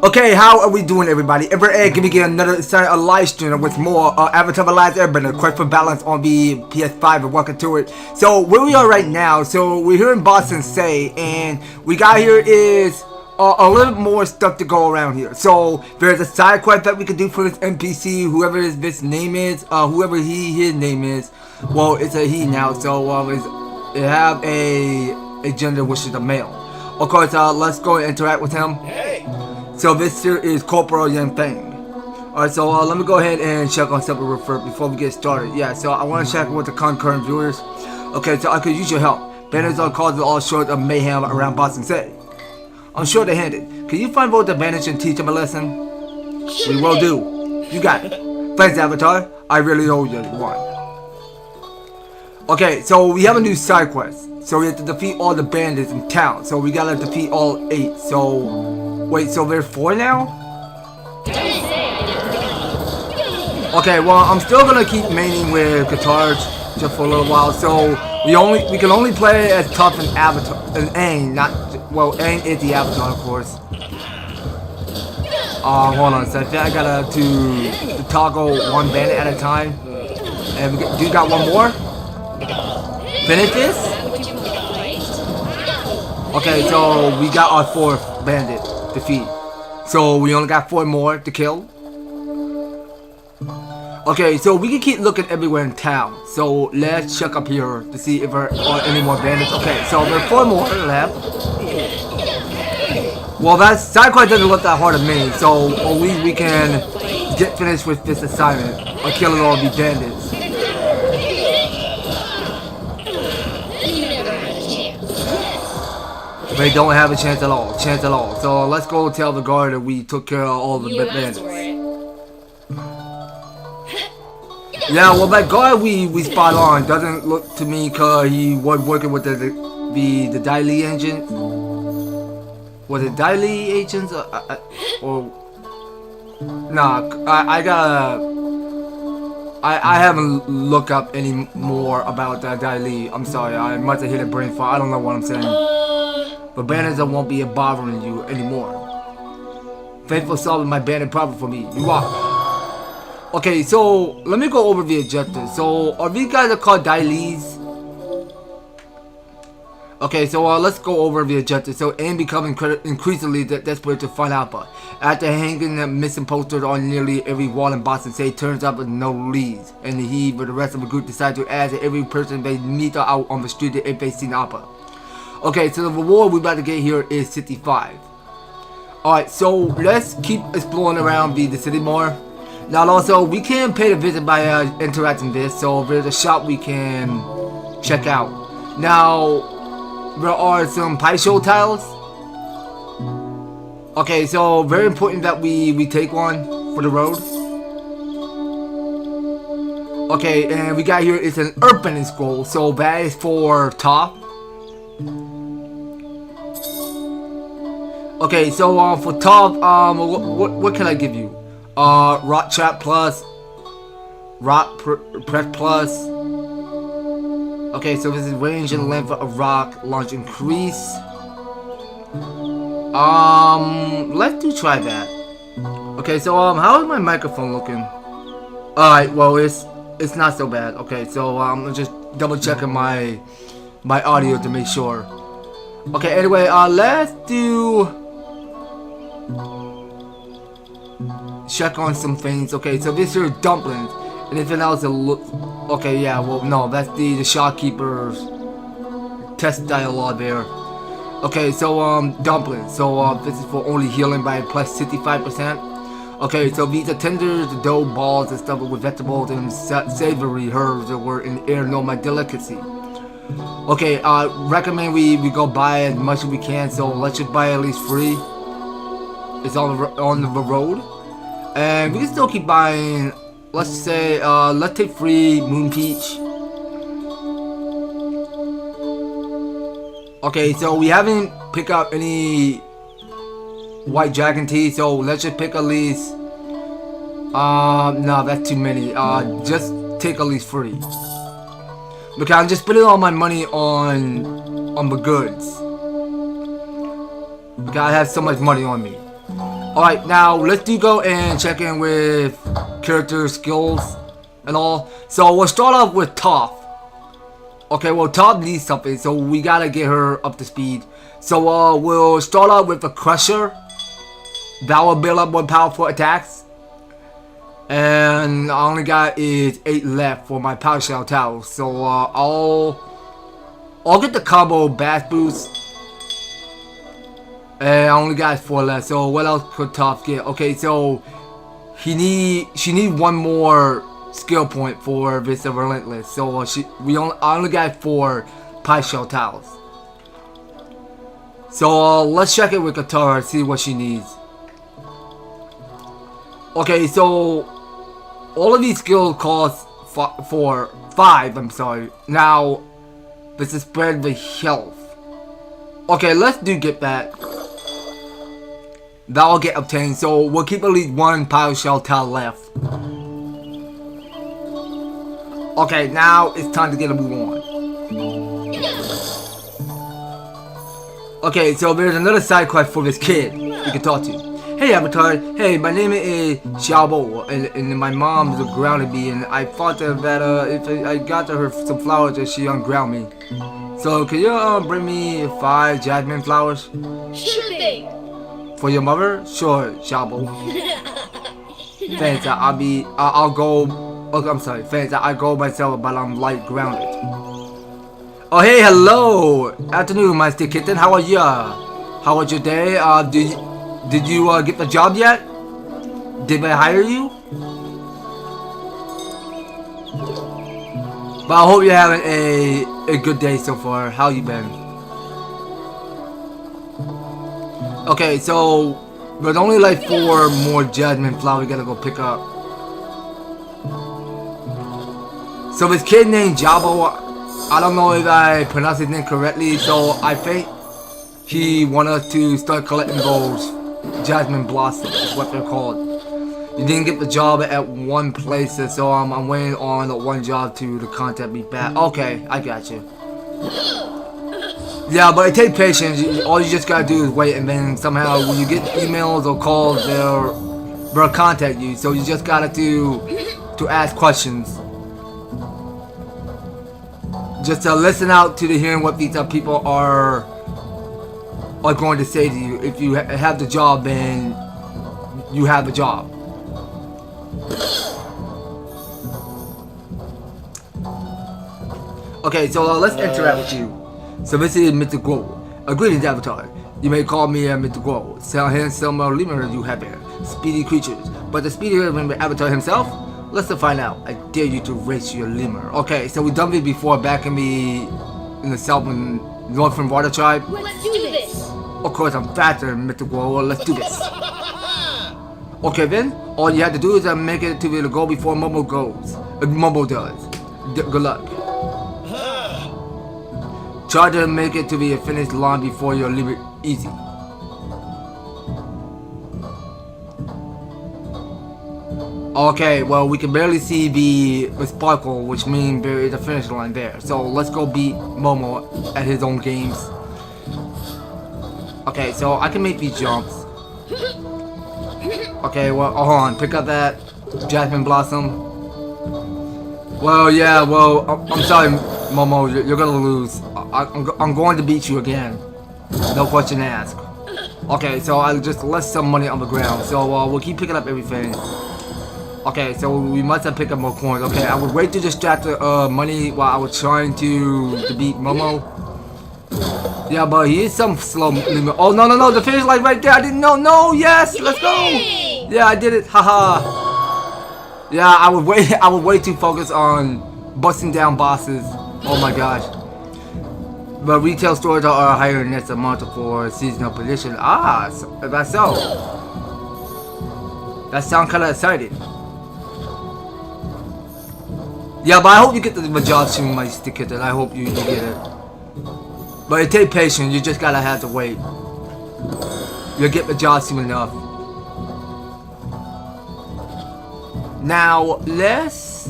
Okay, how are we doing, everybody? Every gonna get another a live stream with more Avatar Airbender Quest for balance on the PS5 and welcome to it. So where we are right now, so we're here in Boston, say, and we got here is a little more stuff to go around here. So there's a side quest that we can do for this NPC, whoever this name is, whoever his name is. Well, it's a he now, so it have a gender which is a male. Of course, let's go and interact with him. So this here is Corporal Young Thing. Alright, so let me go ahead and check on something real first before we get started. Yeah, so I want to check with the concurrent viewers. Okay, so I could use your help. Banners are causing all sorts of mayhem around Boston City. I'm short-handed. Can you find both the bandits and teach them a lesson? We will do. You got it. Thanks, Avatar. I really owe you one. Okay, so we have a new side quest. So we have to defeat all the bandits in town. So we gotta defeat all 8. So wait, so there's 4 now? Okay, well I'm still gonna keep maining with guitars just for a little while. So we can only play as tough as Avatar and Aang, not well Aang is the Avatar, of course. Hold on a second. I gotta to toggle one bandit at a time. And do you got one more? Finish this? Okay, so we got our 4th bandit defeat. So we only got 4 more to kill. Okay, so we can keep looking everywhere in town. So let's check up here to see if there are any more bandits. Okay, so there are 4 more left. Well, that side quest doesn't look that hard to me. So we can get finished with this assignment or killing all these bandits. They don't have a chance at all. So let's go tell the guard that we took care of all the bandits. Yeah, well that guard we spot on doesn't look to me cause he was working with the Daily agent. Was it Daily agents or nah? I haven't looked up any more about the Daily. I'm sorry, I must have hit a brain fart. I don't know what I'm saying. But bandits won't be bothering you anymore. Faithful solving my bandit problem for me. You are. Okay, so let me go over the objectives. So are these guys are called Dailis? Okay, so let's go over the objectives. So Aang becoming increasingly desperate to find Alpha. After hanging the missing posters on nearly every wall in Boston City, turns up with no leads, and he with the rest of the group decide to ask every person they meet out on the street if they seen Alpha. Okay, so the reward we're about to get here is 65. Alright, so let's keep exploring around the city more. Now also, we can pay a visit by interacting this, so there's a shop we can check out. Now, there are some pie show tiles. Okay, so very important that we take one for the road. Okay, and we got here is an Airbender scroll, so that is for top. Okay, so for top, what can I give you? Rock trap plus, rock press plus. Okay, so this is range and length of rock launch increase. Let's try that. Okay, so how is my microphone looking? Alright, well it's not so bad. Okay, so I'm just double checking my audio to make sure. Okay, anyway, let's check on some things. Okay, so this here is dumplings. Anything else that look okay? Yeah, well no, that's the shopkeeper's test dialogue there. Okay, so dumplings. So this is for only healing by plus 65%. Okay, so these are tenders, the dough balls and stuff with vegetables and savory herbs that were in the air. Know my delicacy. Okay, recommend we go buy as much as we can. So let's just buy at least 3. It's on the road, and we can still keep buying. Let's say let's take 3 moon peach. Okay, so we haven't picked up any white dragon tea, so let's just pick at least no, that's too many. Just take at least 3 because I'm just spending all my money on the goods because I have so much money on me. Alright, now let's go and check in with character skills and all. So we'll start off with Toph. Okay, well Toph needs something, so we gotta get her up to speed. So we'll start off with a Crusher. That will build up more powerful attacks. And I only got is 8 left for my Power Shell Towel. So I'll get the combo Bass Boost. And I only got 4 left. So what else could Toph get? Okay, so she need one more skill point for this Relentless. So I only got 4 Power Shell Towels. So let's check it with Katara, see what she needs. Okay, so all of these skills cost for 5. I'm sorry. Now this is spread the health. Okay, let's get that. That will get obtained. So we'll keep at least 1 Power Shell Towel left. Okay, now it's time to get a move on. Okay, so there's another side quest for this kid you can talk to. Hey Avatar, hey, my name is Xiaobo, and my mom grounded me, and I thought that if I got to her some flowers, that she unground me. So can you bring me 5 jasmine flowers? Sure thing. For your mother? Sure, Xiaobo. Thanks, I'll go. Okay, I'm sorry. Thanks, I go myself, but I'm light grounded. Oh hey, hello. Afternoon, my stick kitten. How are ya? How was your day? Did you get the job yet? Did I hire you? But I hope you're having a good day so far. How you been? Okay, so there's only like 4 more jasmine flowers we gotta go pick up. So this kid named Jabo, I don't know if I pronounced his name correctly, so I think he wanted us to start collecting those jasmine blossoms, is what they're called. You didn't get the job at one place, so I'm waiting on the one job to contact me back. Okay, I got you. Yeah, but it takes patience. All you just gotta do is wait, and then somehow when you get emails or calls, they'll contact you. So you just gotta to ask questions. Just to listen out to hearing what these people are going to say to you. If you have the job, then you have a job. Okay, so let's interact with you. So this is Mr. Guo. Greetings, Avatar. You may call me Mr. Guo. Tell him some lemur you have here. Speedy creatures. But the speedier than the Avatar himself? Let's find out. I dare you to race your lemur. Okay, so we done this before back in the south and northern water tribe. Let's do this. Of course, I'm faster, Mr. Guo. Let's do this. Okay, then all you have to do is make it to the goal before Momo goes. Momo does. Good luck. Try to make it to the finish line before you leave it easy. Okay, well we can barely see the sparkle, which means there is a finish line there. So let's go beat Momo at his own games. Okay, so I can make these jumps. Okay, well hold on, pick up that jasmine blossom. Well, yeah, well I'm sorry, Momo, you're gonna lose. I'm going to beat you again. No question asked. Okay, so I just left some money on the ground. So we'll keep picking up everything. Okay, so we must have picked up more coins. Okay, I would wait to distract the money while I was trying to beat Momo. Yeah, but he is some slow. Oh no, the finish line right there. I didn't know. No, yes, let's go. Yeah, I did it. Haha. Yeah, I would way too focused on busting down bosses. Oh my gosh. But retail stores are higher than this amount for seasonal position. Ah, so, that's so. That sounds kind of exciting. Yeah, but I hope you get the job soon, my stick kitten. I hope you get it. But it takes patience. You just gotta have to wait. You'll get the job soon enough. Now let's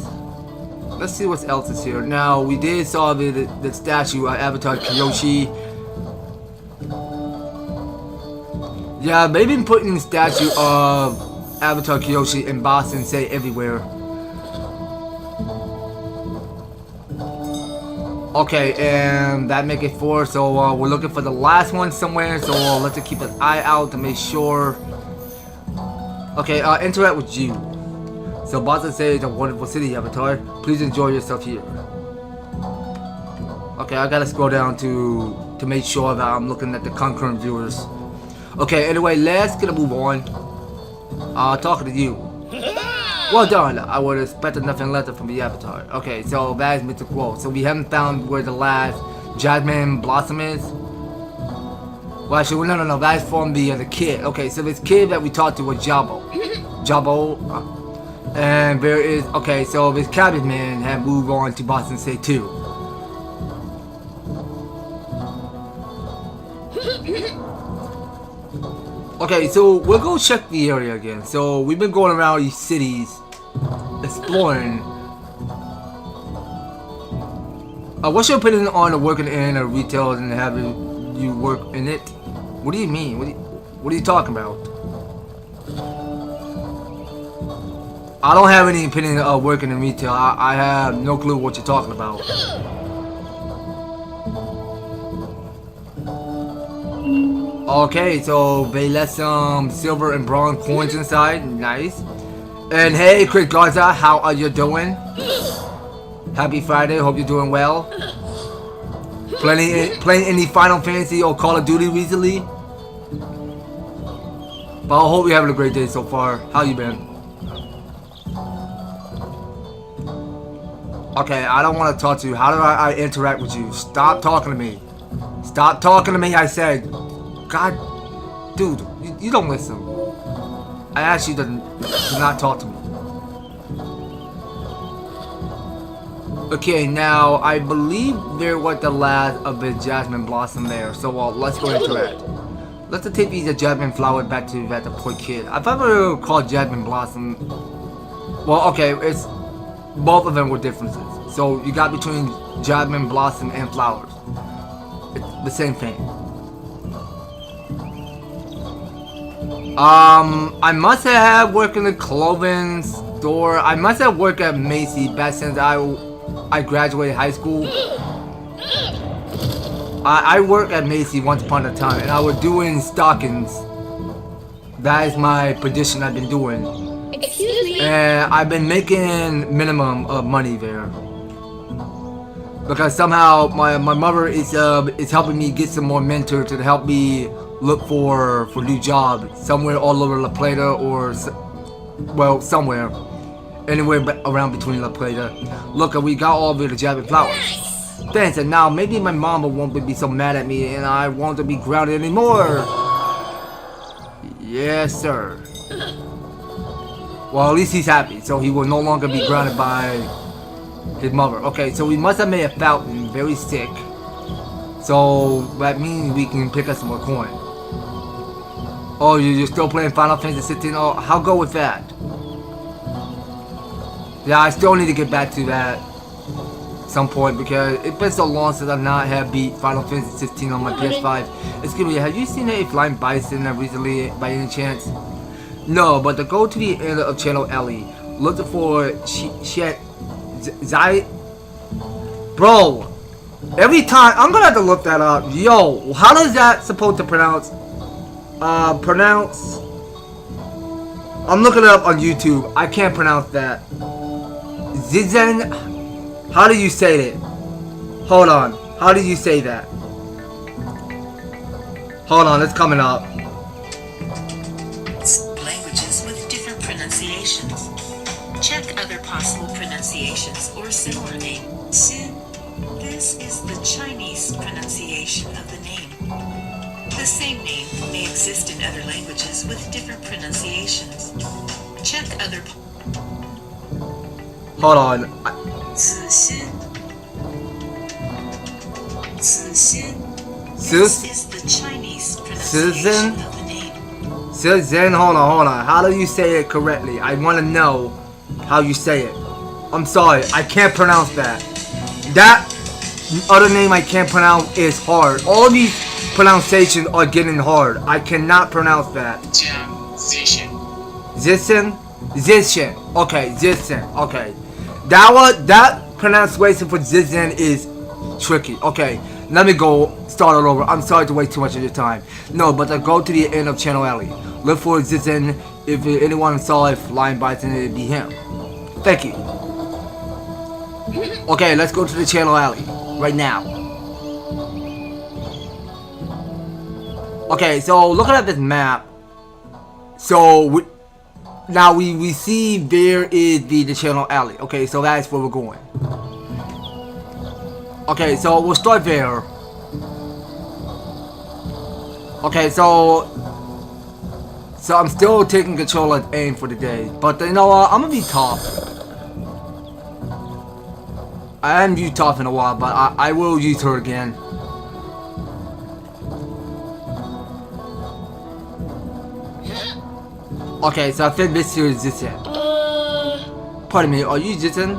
see what else is here. Now we did saw the statue of Avatar Kyoshi. Yeah, they've been putting the statue of Avatar Kyoshi in Boston, say everywhere. Okay, and that make it 4. So we're looking for the last one somewhere. So let's just keep an eye out to make sure. Okay, interact with you. So Boston says it's a wonderful city, Avatar. Please enjoy yourself here. Okay, I gotta scroll down to make sure that I'm looking at the concurrent viewers. Okay, anyway, let's get a move on. Talking to you. Well done. I would have expected nothing less from the Avatar. Okay, so that is Mr. Quote. So we haven't found where the last Jasmine Blossom is. Well, actually, no. That is from the kid. Okay, so this kid that we talked to was Jabbo. And there is, okay, so this cabbage man had moved on to Boston State too. Okay, so we'll go check the area again. So we've been going around these cities, exploring. What's your opinion on working in a retail and having you work in it? What do you mean? What are you talking about? I don't have any opinion of working in retail. I have no clue what you're talking about. Okay, so they left some silver and bronze coins inside. Nice. And hey, Chris Garza, how are you doing? Happy Friday. Hope you're doing well. Playing any Final Fantasy or Call of Duty recently? But I hope you're having a great day so far. How you been? Okay, I don't want to talk to you. How do I interact with you? Stop talking to me. Stop talking to me, I said. God, dude, you don't listen. I asked you to not talk to me. Okay, now I believe there was the last of the Jasmine Blossom there. So let's go into that. Let's take these Jasmine flowers back to that poor kid. I thought they were called Jasmine Blossom. Well, okay, it's both of them were differences. So you got between Jasmine Blossom and flowers. It's the same thing. I must have worked in the clothing store. I must have worked at Macy's back since I graduated high school. I worked at Macy's once upon a time, and I was doing stockings. That is my position I've been doing. Excuse me. And I've been making minimum of money there. Because somehow my mother is helping me get some more mentors to help me look for new jobs somewhere all over La Plata or well somewhere anywhere around between La Plata. Look, we got all the Jasmine flowers. Thanks, and now maybe my mama won't be so mad at me and I won't be grounded anymore. Yes, sir. Well, at least he's happy, so he will no longer be grounded by his mother. Okay, so we must have made a fountain very sick. So that means we can pick up some more coin. Oh, you're still playing Final Fantasy 16? Oh, how go with that? Yeah, I still need to get back to that some point because it's been so long since I've not have beat Final Fantasy 16 on my PS5. Excuse me, have you seen a flying bison recently by any chance? No, but to go to the end of Channel Ellie, look for Zai. Bro, every time I'm gonna have to look that up. Yo, how does that supposed to pronounce? I'm looking it up on YouTube. I can't pronounce that. Zizen. How do you say it? Hold on. How do you say that? Hold on, it's coming up. Languages with different pronunciations. Check other possible pronunciations or similar names. This is the Chinese pronunciation of the name. The same name may exist in other languages with different pronunciations. Check other. Hold on. This is the Chinese pronunciation of the name. Susan, hold on. How do you say it correctly? I want to know how you say it. I'm sorry, I can't pronounce that. That other name I can't pronounce is hard. All these pronunciations are getting hard. I cannot pronounce that. Transition. Zishin? Zishin. Okay, Zishin. Okay. That pronunciation for Zishin is tricky. Okay, let me go start it over. I'm sorry to waste too much of your time. No, but go to the end of Channel Alley. Look for Zishin. If anyone saw a flying bison, it'd be him. Thank you. Okay, let's go to the Channel Alley right now. Okay, so looking at this map, so we see there is the Channel Alley. Okay, so that's where we're going. Okay, so we'll start there. Okay, so I'm still taking control of aim for the day, but you know what? I'm gonna be tough. I haven't used tough in a while, but I will use her again. Okay, so I think this here is Zishin. Pardon me, are you Zishin?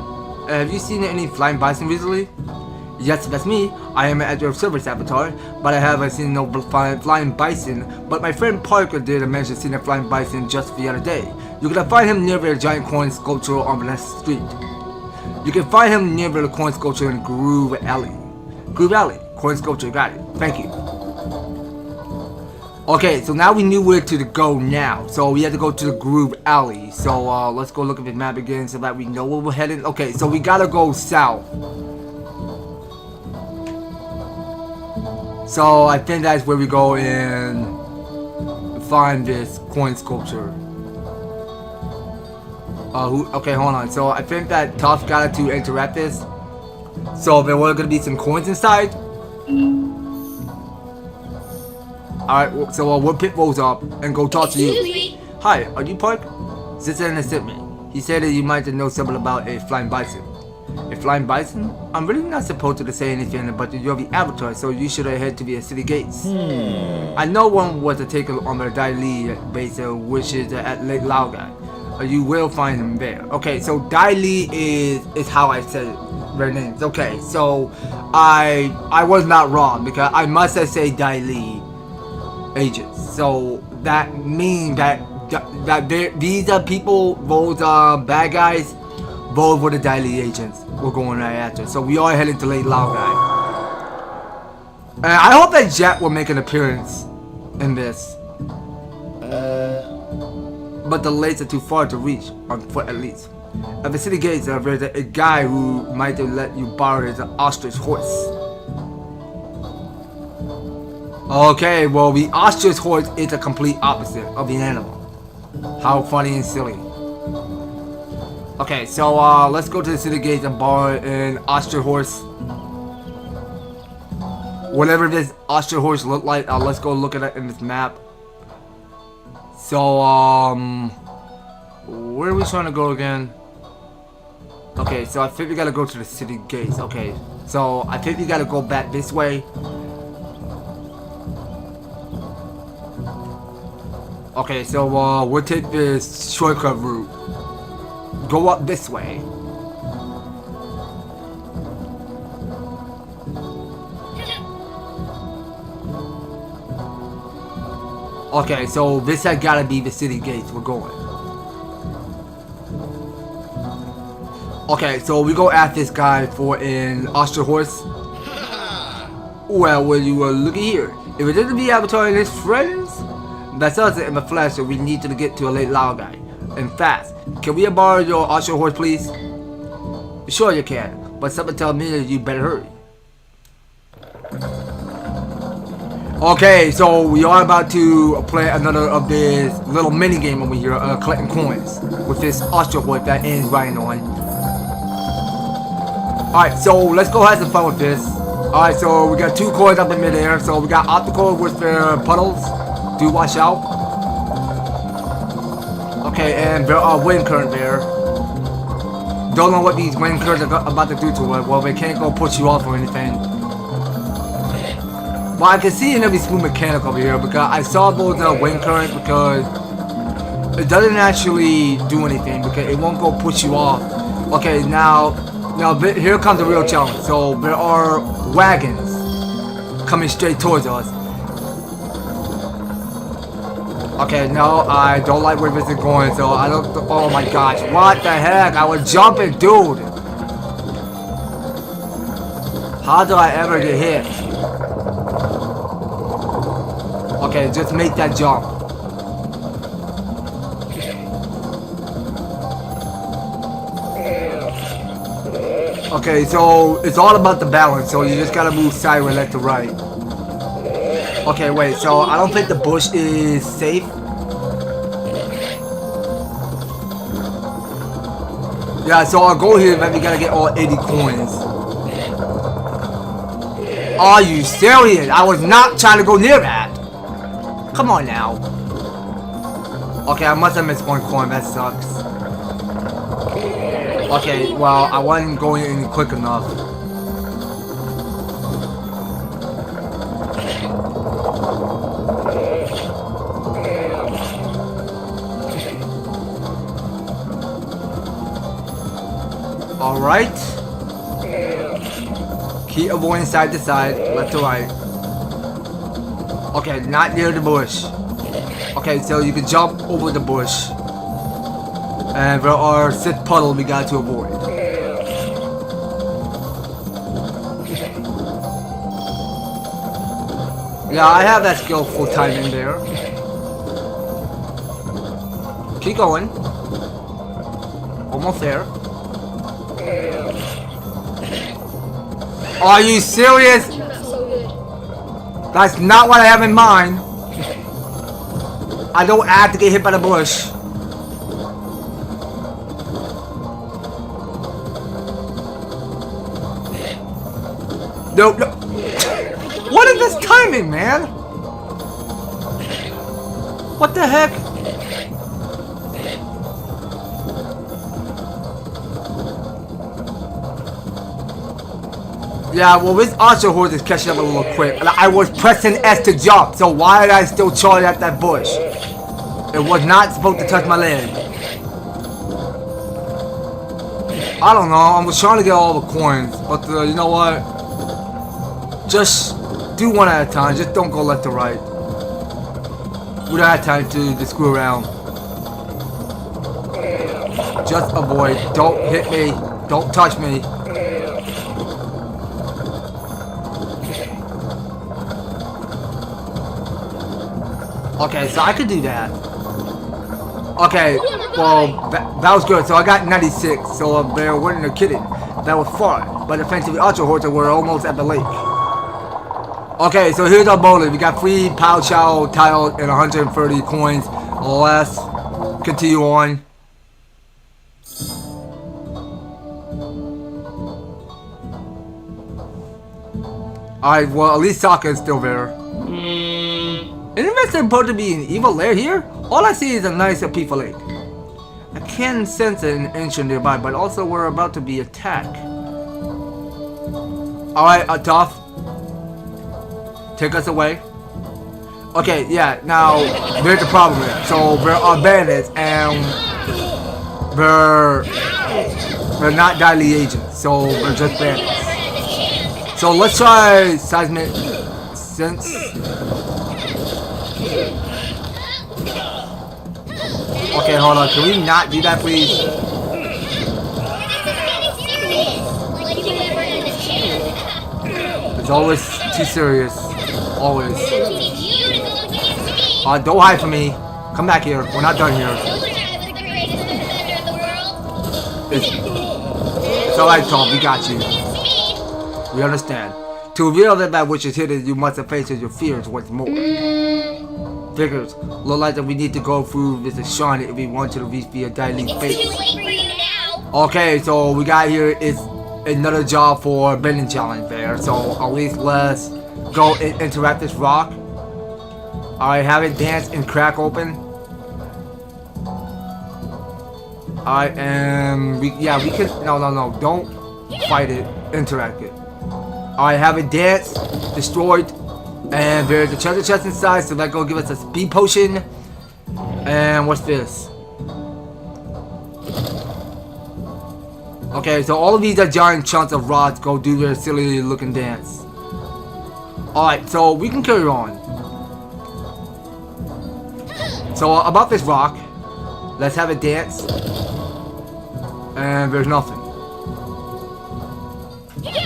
Have you seen any flying bison recently? Yes, that's me. I am at your service avatar, but I haven't seen no flying bison. But my friend Parker did mention seeing a flying bison just the other day. You can find him near a giant coin sculpture on the next street. You can find him near the coin sculpture in Groove Alley. Groove Alley, coin sculpture, got it. Thank you. Okay, so now we knew where to go now. So we have to go to the Groove Alley. So let's go look at the map again so that we know where we're heading. Okay, so we gotta go south. So I think that's where we go and find this coin sculpture. Okay, hold on. So I think that Tough got it to interact this. So there were gonna be some coins inside. Alright, so we'll pick those up and go talk to you. Excuse me. Hi, are you Park? Zishin sent me. He said that you might know something about a flying bison. A flying bison? I'm really not supposed to say anything, but you're the avatar, so you should head to the city gates. I know one was to take on the Dai Li base, which is at Lake Laogai. You will find him there. Okay, so Dai Li is how I said their names. Okay, so I was not wrong because I must have said Dai Li agents. So that means that these are people, those bad guys, those were the Dai Li agents we're going right after. So we are heading to Lake Laogai. And I hope that Jet will make an appearance in this. But the lakes are too far to reach, on foot at least. At the city gates, there's a guy who might let you borrow his ostrich horse. Okay, well the ostrich horse is the complete opposite of the animal. How funny and silly. Okay, so let's go to the city gates and borrow an ostrich horse. Whatever this ostrich horse look like, let's go look at it in this map. So where are we trying to go again? Okay, so I think we gotta go to the city gates. Okay, so I think we gotta go back this way. Okay, so we'll take this shortcut route. Go up this way. Okay, so this has gotta be the city gates we're going. Okay, so we go at this guy for an ostrich horse. Well, you look at here. If it isn't the avatar and his friends, that's us in the flesh, so we need to get to a Lake Laogai. And fast. Can we borrow your ostrich horse, please? Sure you can, but something tells me that you better hurry. Okay, so we are about to play another of this little mini game over here, collecting coins with this ostrich horse that ends riding on. Alright, so let's go have some fun with this. Alright, so we got 2 coins up in midair. So we got optical with their puddles. Do watch out. Okay, and there are wind current there. Don't know what these wind currents are about to do to it. Well, they can't go push you off or anything. Well, I can see in every smooth mechanic over here because I saw those wind currents because it doesn't actually do anything because it won't go push you off. Okay, now here comes the real challenge. So there are wagons coming straight towards us. Okay, no, I don't like where this is going, so I don't. Oh my gosh, what the heck? I was jumping, dude. How do I ever get hit? Okay, just make that jump. Okay, so it's all about the balance, so you just gotta move sideways left to right. Okay, wait, so I don't think the bush is safe. Yeah, so I'll go here, maybe gotta get all 80 coins. Are you serious? I was not trying to go near that. Come on now. Okay, I must have missed one coin, that sucks. Okay, well, I wasn't going in quick enough. Alright. Keep avoiding side to side, left to right. Okay, not near the bush. Okay, so you can jump over the bush. And there are 6 puddles we got to avoid. Yeah, I have that skill full time in there. Keep going. Almost there. Are you serious? Not so good. That's not what I have in mind. I don't have to get hit by the bush. No, no. What is this timing, man? What the heck? Yeah, well, this archer horse is catching up a little quick. And I was pressing S to jump, so why did I still charge at that bush? It was not supposed to touch my leg. I don't know, I was trying to get all the coins, but you know what? Just do one at a time, just don't go left to right. We don't have time to screw around. Just avoid, don't hit me, don't touch me. Okay, so I could do that. Okay, well, that was good. So I got 96, so there wasn't a kidding. That was fun. But offensively, Ultra Horses were almost at the lake. Okay, so here's our bowling. We got 3 Pow Chow tiles and 130 coins. Let's continue on. Alright, well, at least Sokka is still there. Isn't this supposed to be an evil lair here? All I see is a nice peaceful lake. I can sense an ancient nearby, but also we're about to be attacked. Alright, Tough. Take us away. Okay, yeah, now, there's the problem here. So, there are bandits, and they're not deadly agents, so they're just bandits. So, let's try seismic sense. Okay, hold on. Can we not do that, please? It's always too serious. Always. Don't hide from me. Come back here. We're not done here. It's alright, Tom. We got you. We understand. To reveal that which is hidden, you must face your fears once more. Figures, look like that we need to go through this shrine if we want to reach the deadly fate. Okay, so we got here is another job for bending challenge there. So at least let's go and interact this rock. Alright, have it dance and crack open. Alright, and we can no, don't fight it, interact it. Alright, have it dance, destroyed. And there's a treasure chest inside, so that go give us a speed potion. And what's this? Okay, so all of these are giant chunks of rods. Go do their silly looking dance. Alright, so we can carry on. So about this rock, let's have it dance. And there's nothing.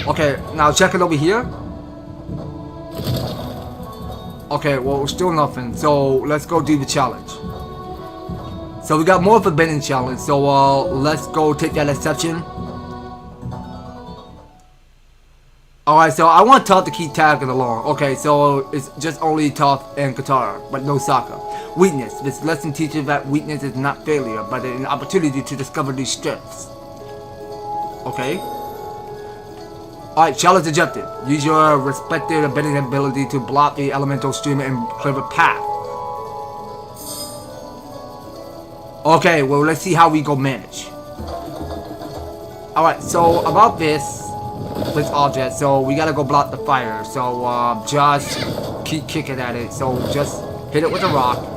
Okay, now check it over here. Okay, well, still nothing. So let's go do the challenge. So we got more of a bending challenge. So let's go take that exception. Alright, so I want Tough to keep tagging along. Okay, so it's just only Tough and Katara, but no Sokka. Weakness. This lesson teaches that weakness is not failure, but an opportunity to discover these strengths. Okay. Alright, challenge rejected. Use your respected bending ability to block the elemental stream and clear a path. Okay, well, let's see how we go manage. Alright, so about this object, so we gotta go block the fire. So just keep kicking at it. So just hit it with a rock.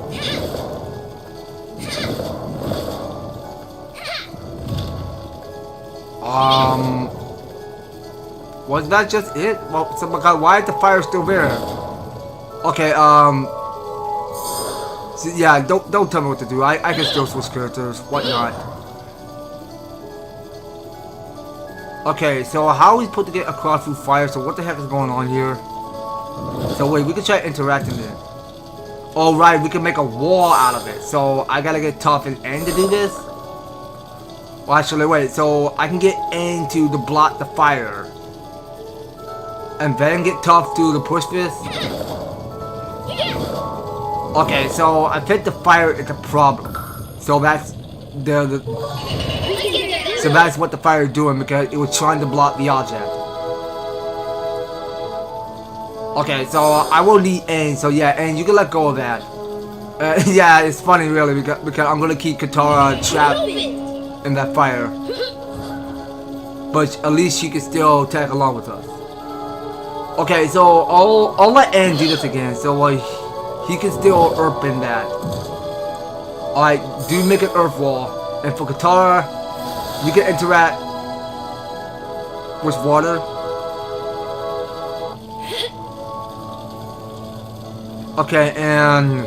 Was that just it? Well, so because why is the fire still there? Okay, so yeah, don't tell me what to do. I can still switch characters, whatnot. Okay, so how are we supposed to get across through fire? So what the heck is going on here? So wait, we can try interacting it. Oh right, we can make a wall out of it. So I gotta get Tough and Aang to do this? Well actually wait, so I can get Aang to block the fire. And then get Tough to push this? Okay, so I think the fire is a problem. So that's so that's what the fire is doing, because it was trying to block the object. Okay, so I will need Aang. So yeah, Aang, you can let go of that. Yeah, it's funny really, because I'm gonna keep Katara trapped in that fire. But at least she can still tag along with us. Okay, so I'll let Aang do this again. So he can still earth in that. Alright, do make an earth wall. And for Katara, you can interact with water. Okay, and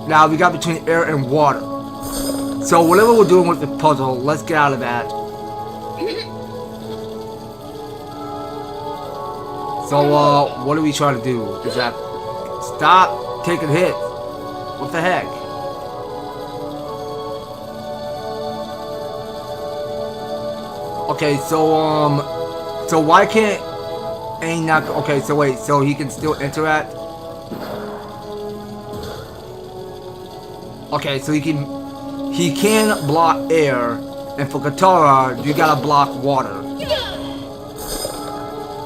now we got between air and water. So whatever we're doing with the puzzle, let's get out of that. So what are we trying to do? Is that stop taking hits? What the heck? Okay, so why can't Aang not? Okay, so wait, so he can still interact. Okay, so he can block air, and for Katara, you gotta block water.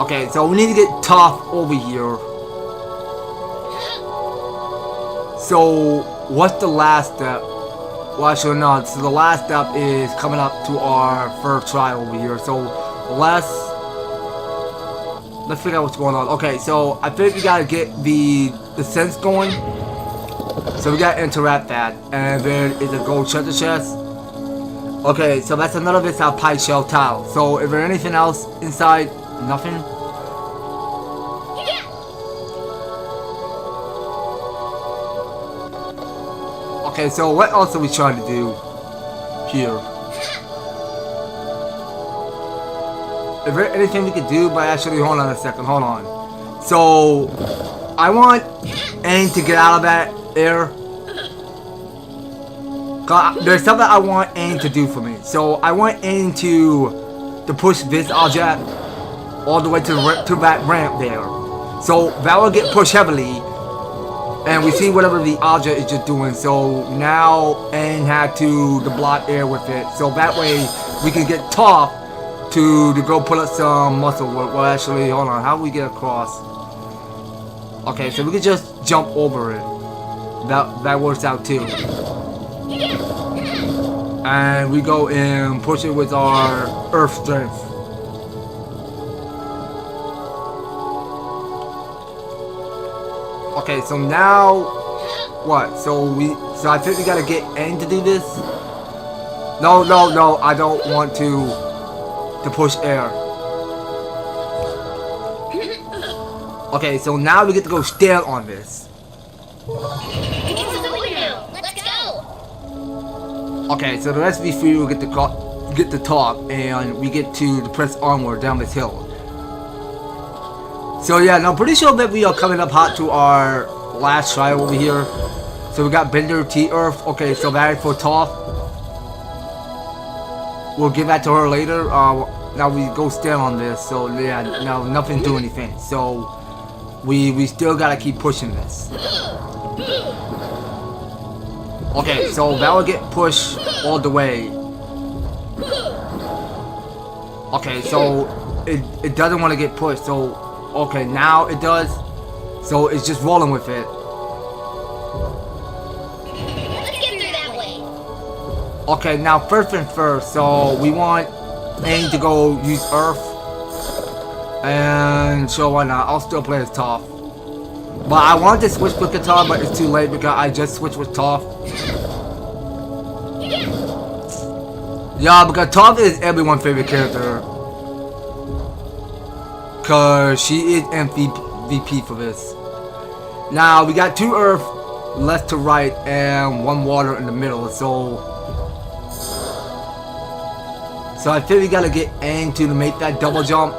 Okay, so we need to get Tough over here. So what's the last step? Well, actually no, so the last step is coming up to our first try over here. So let's figure out what's going on. Okay, so I think we gotta get the sense going. So we gotta interact that, and then is a gold treasure chest. Okay, so that's another of this pie shell tile. So is there anything else inside? Nothing. Okay, so what else are we trying to do here? Is there anything we could do? But actually, hold on a second, hold on. So, I want Aang to get out of that air. There's something I want Aang to do for me. So, I want Aang to push this object all the way to that ramp there. So, that will get pushed heavily. And we see whatever the object is just doing. So now Aang had to block air with it. So that way we can get Tough to go put up some muscle work. Well, actually, hold on. How do we get across? Okay, so we can just jump over it. That works out too. And we go and push it with our earth strength. Okay, so now what? So I think we gotta get Aang to do this. No, I don't want to push air. Okay, so now we get to go stand on this. Okay, so the rest of these three will get the top, and we get to press onward down this hill. So yeah, now I'm pretty sure that we are coming up hot to our last trial over here. So we got Bender T Earth. Okay, so that is for Toph. We'll give that to her later. Now we go stand on this. So yeah, now nothing do anything. So we still gotta keep pushing this. Okay, so that will get pushed all the way. Okay, so it doesn't want to get pushed. So okay, now it does. So it's just rolling with it. Let's get through that way. Okay, now first thing first. So we want Aang to go use Earth. And so why not? I'll still play as Toph. But I wanted to switch with Guitar, but it's too late because I just switched with Toph. Yeah, because Toph is everyone's favorite character. Cause she is MVP for this. Now we got 2 Earth left to right and 1 water in the middle. So I think we gotta get Aang to make that double jump.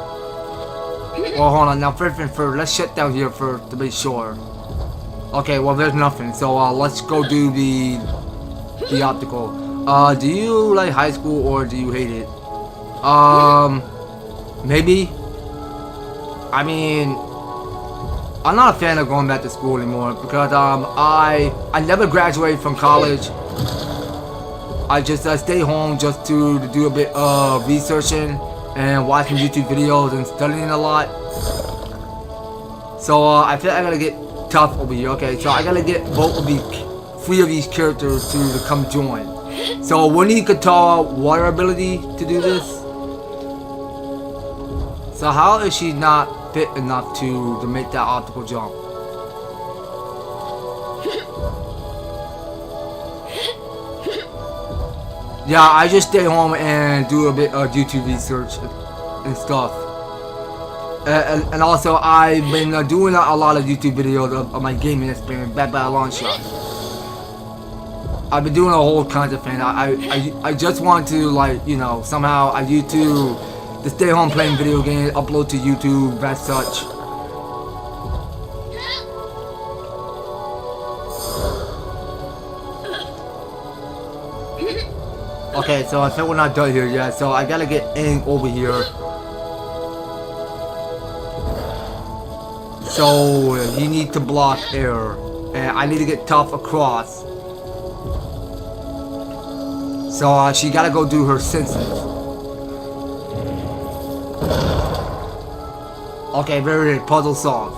Well, hold on. Now first thing first, let's shut down here first to be sure. Okay, well there's nothing. So let's go do the optical. Do you like high school or do you hate it? Maybe. I mean, I'm not a fan of going back to school anymore because I never graduated from college. I just stay home just to do a bit of researching and watching YouTube videos and studying a lot. So I feel I gotta get Toph over here. Okay, so I gotta get both of these 3 of these characters to come join. So we'll need Katara water ability to do this. So how is she not fit enough to make that optical jump? Yeah, I just stay home and do a bit of YouTube research and stuff. And also I've been doing a lot of YouTube videos of my gaming experience back by a long shot. I've been doing a whole kinds of thing. I just want to, like, you know, somehow I YouTube to stay home playing video games, upload to YouTube, as such. Okay, so I think we're not done here yet, so I gotta get Aang over here. So you need to block air, and I need to get Toph across. So she gotta go do her senses. Okay, very good. Puzzle solved.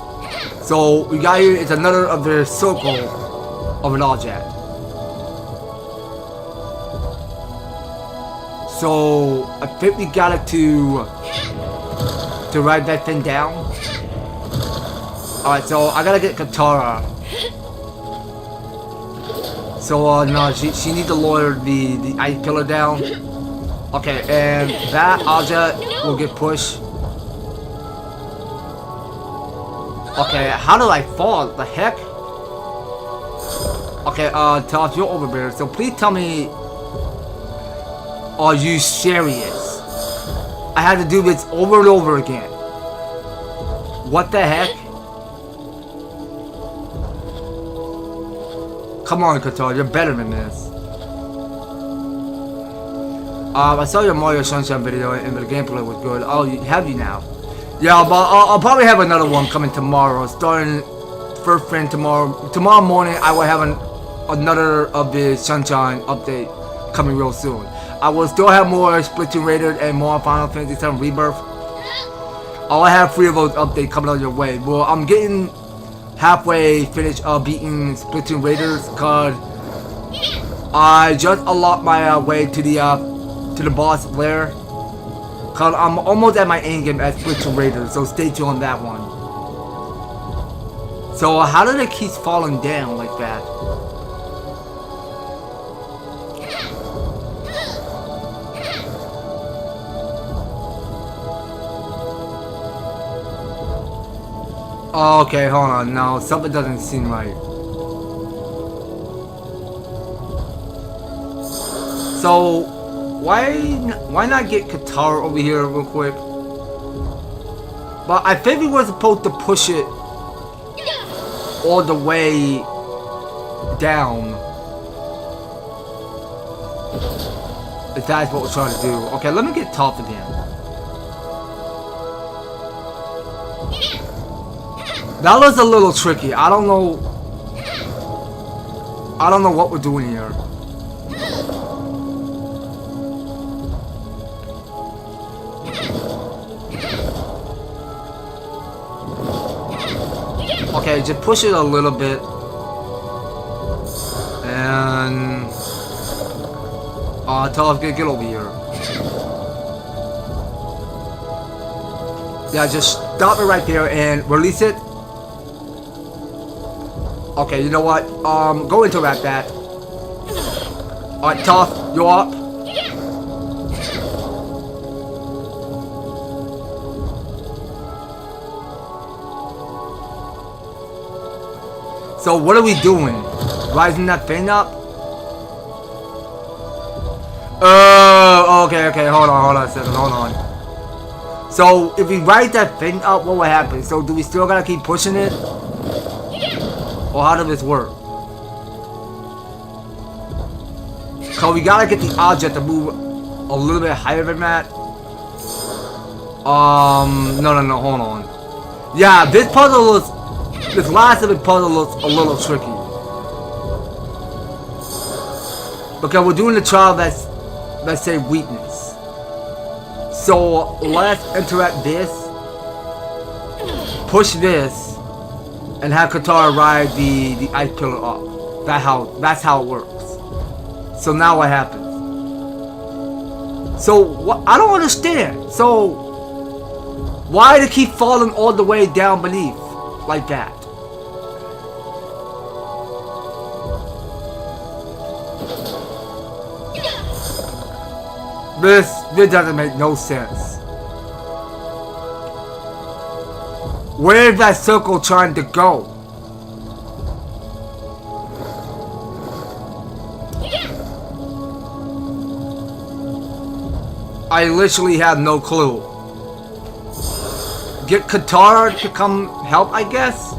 So we got here, it's another of the circle of an object. So I think we got it to write that thing down. Alright, so I gotta get Katara. So no, she needs to lower the ice pillar down. Okay, and that object will get pushed. Okay, how do I fall? The heck? Okay, Toph, you're over there, so please tell me, are you serious? I had to do this over and over again. What the heck? Come on, Katara, you're better than this. I saw your Mario Sunshine video and the gameplay was good. Oh, have you now? Yeah, but I'll probably have another one coming tomorrow. Starting first thing tomorrow. Tomorrow morning, I will have another of the Sunshine update coming real soon. I will still have more Splatoon Raiders and more Final Fantasy VII Rebirth. I'll have 3 of those updates coming on your way. Well, I'm getting halfway finished beating Splatoon Raiders because I just unlocked my way to the boss lair. Cause I'm almost at my end game at Splatoon Raiders, so stay tuned on that one. So how did it keep falling down like that? Okay, hold on. No, something doesn't seem right. So why not get Katara over here real quick? But I think we were supposed to push it all the way down. If that's what we're trying to do. Okay, let me get Toph again. That was a little tricky. I don't know what we're doing here. Okay, just push it a little bit. And Toph, get over here. Yeah, just stop it right there and release it. Okay, you know what? Go into that. Alright, Toph, you're up. So what are we doing? Rising that thing up? Okay, hold on a second, hold on. So if we rise that thing up, what will happen? So do we still gotta keep pushing it? Or how does this work? So we gotta get the object to move a little bit higher than that. No, hold on. Yeah, this last of the puzzle looks a little tricky. Because we're doing the trial that's, let's say, weakness. So let's interact this, push this, and have Katara ride the ice pillar up. That's how it works. So now what happens? So what? I don't understand. So why do they keep falling all the way down beneath like that? This doesn't make no sense. Where is that circle trying to go? I literally have no clue. Get Katara to come help, I guess?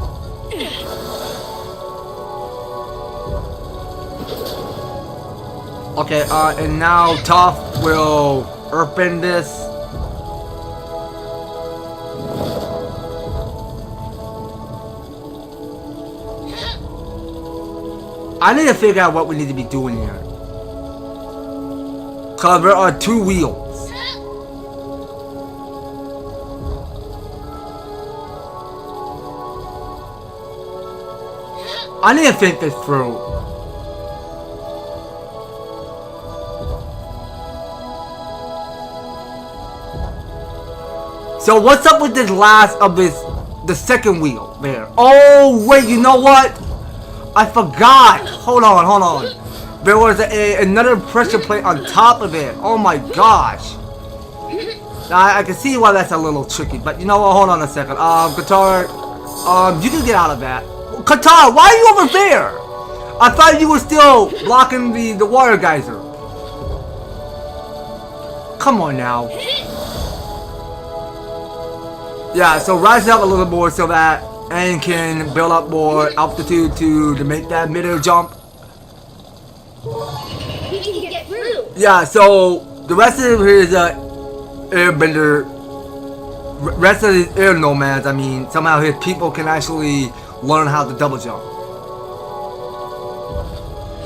Okay, and now Toph will earthbend this. I need to figure out what we need to be doing here. Cause there are two wheels. I need to think this through. So what's up with this last of the second wheel there? Oh wait, you know what? I forgot. Hold on. There was another pressure plate on top of it. Oh my gosh. Now I can see why that's a little tricky, but you know what? Hold on a second. Katara, you can get out of that. Katara, why are you over there? I thought you were still blocking the water geyser. Come on now. Yeah, so rise up a little more so that Aang can build up more altitude to make that midair jump. We need to get through. Yeah, so the rest of his airbender, rest of his air nomads, I mean, somehow his people can actually learn how to double jump.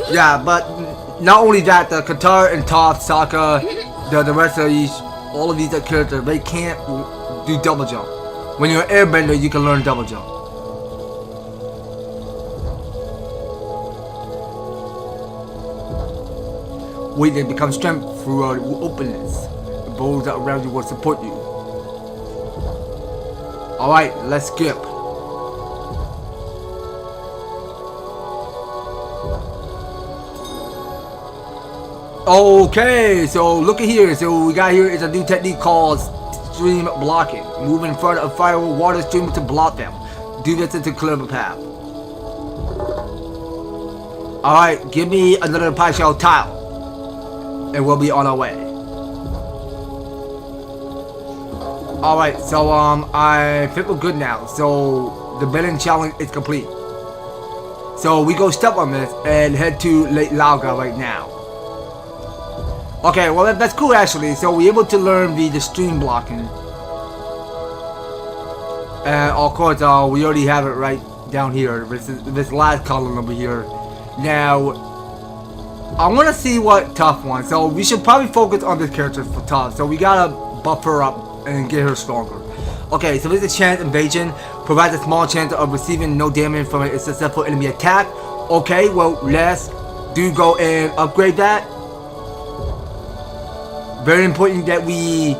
Yeah, but not only that, the Katara and Toph, Sokka, the rest of these, all of these characters, they can't do double jump. When you're an airbender, you can learn double jump. Weakness becomes strength through openness. The bows that around you will support you. Alright, let's skip. Okay, so look at here. So we got here is a new technique called stream blocking. Move in front of fire with water stream to block them. Do this to clear the path. Alright, give me another partial tile. and we'll be on our way. Alright, so I think we're good now. So the betting challenge is complete. So we go step on this and head to Lake Laoga right now. Okay, well that's cool actually. So we're able to learn the stream blocking. And of course we already have it right down here. This last column over here. Now I want to see what tough one. So we should probably focus on this character for tough. So we gotta buff her up and get her stronger. Okay, so this is chance invasion. Provides a small chance of receiving no damage from a successful enemy attack. Okay, well let's go and upgrade that. Very important that we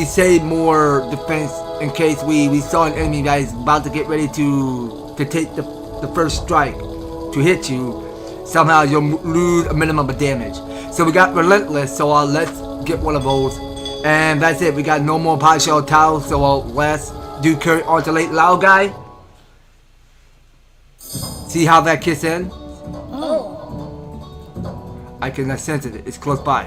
save more defense in case we saw an enemy that is about to get ready to take the first strike to hit you. Somehow you'll lose a minimum of damage. So we got relentless. So let's get one of those. And that's it. We got no more pie shell towels. So let's do carry on to Lake Laoga. See how that kicks in? Oh. I can sense it. It's close by.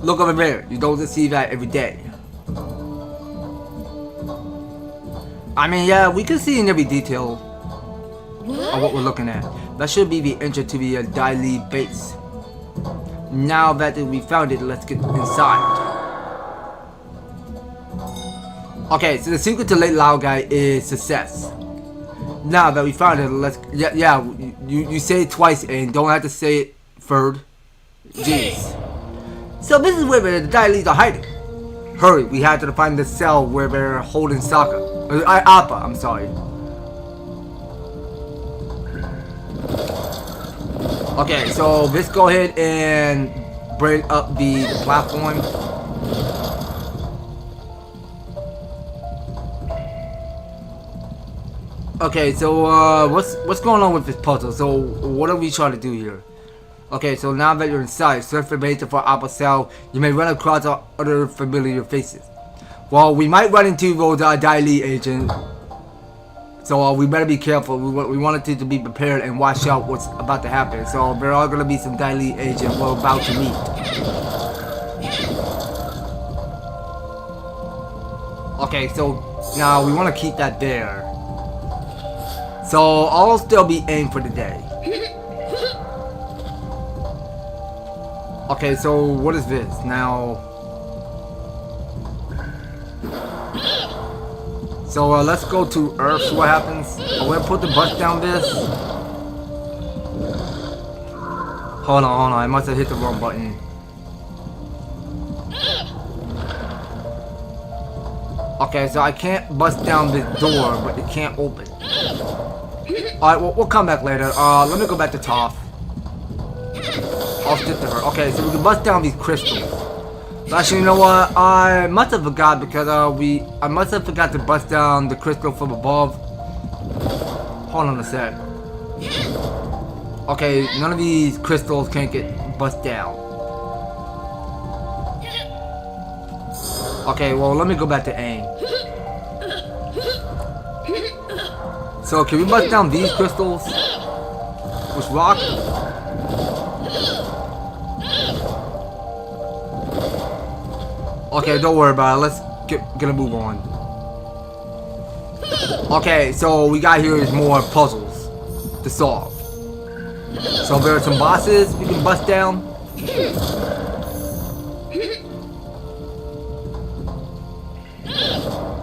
Look over there. You don't see that every day. I mean, yeah, we can see in every detail of what we're looking at. That should be the entrance to the Dai Li base. Now that we found it, let's get inside. Okay, so the secret to Lake Laoga is success. Now that we found it, let's you say it twice and don't have to say it third. Jeez. So this is where the Dai Lis are hiding. Hurry, we have to find the cell where they're holding Appa, I'm sorry. Okay, so let's go ahead and bring up the platform. Okay, so what's going on with this puzzle? So what are we trying to do here? Okay, so now that you're inside, search for data for Appa cell. You may run across other familiar faces. Well, we might run into those Dai Li agents. So we better be careful. We wanted to be prepared and watch out what's about to happen. So there are gonna be some Dai Li agents we're about to meet. Okay, so now we want to keep that there. So I'll still be aimed for the day. Okay, so what is this now? So let's go to Earth, see what happens. I'm gonna put the bus down this. Hold on, I must have hit the wrong button. Okay, so I can't bust down this door, but it can't open. Alright, we'll come back later. Let me go back to Toph. I'll stick to her. Okay, so we can bust down these crystals. Actually, you know what? I must have forgot because I must have forgot to bust down the crystal from above. Hold on a sec. Okay, none of these crystals can't get bust down. Okay, well let me go back to aim. So can we bust down these crystals with rock? Okay, don't worry about it. Let's get a move on. Okay, so we got here is more puzzles to solve. So there are some bosses we can bust down.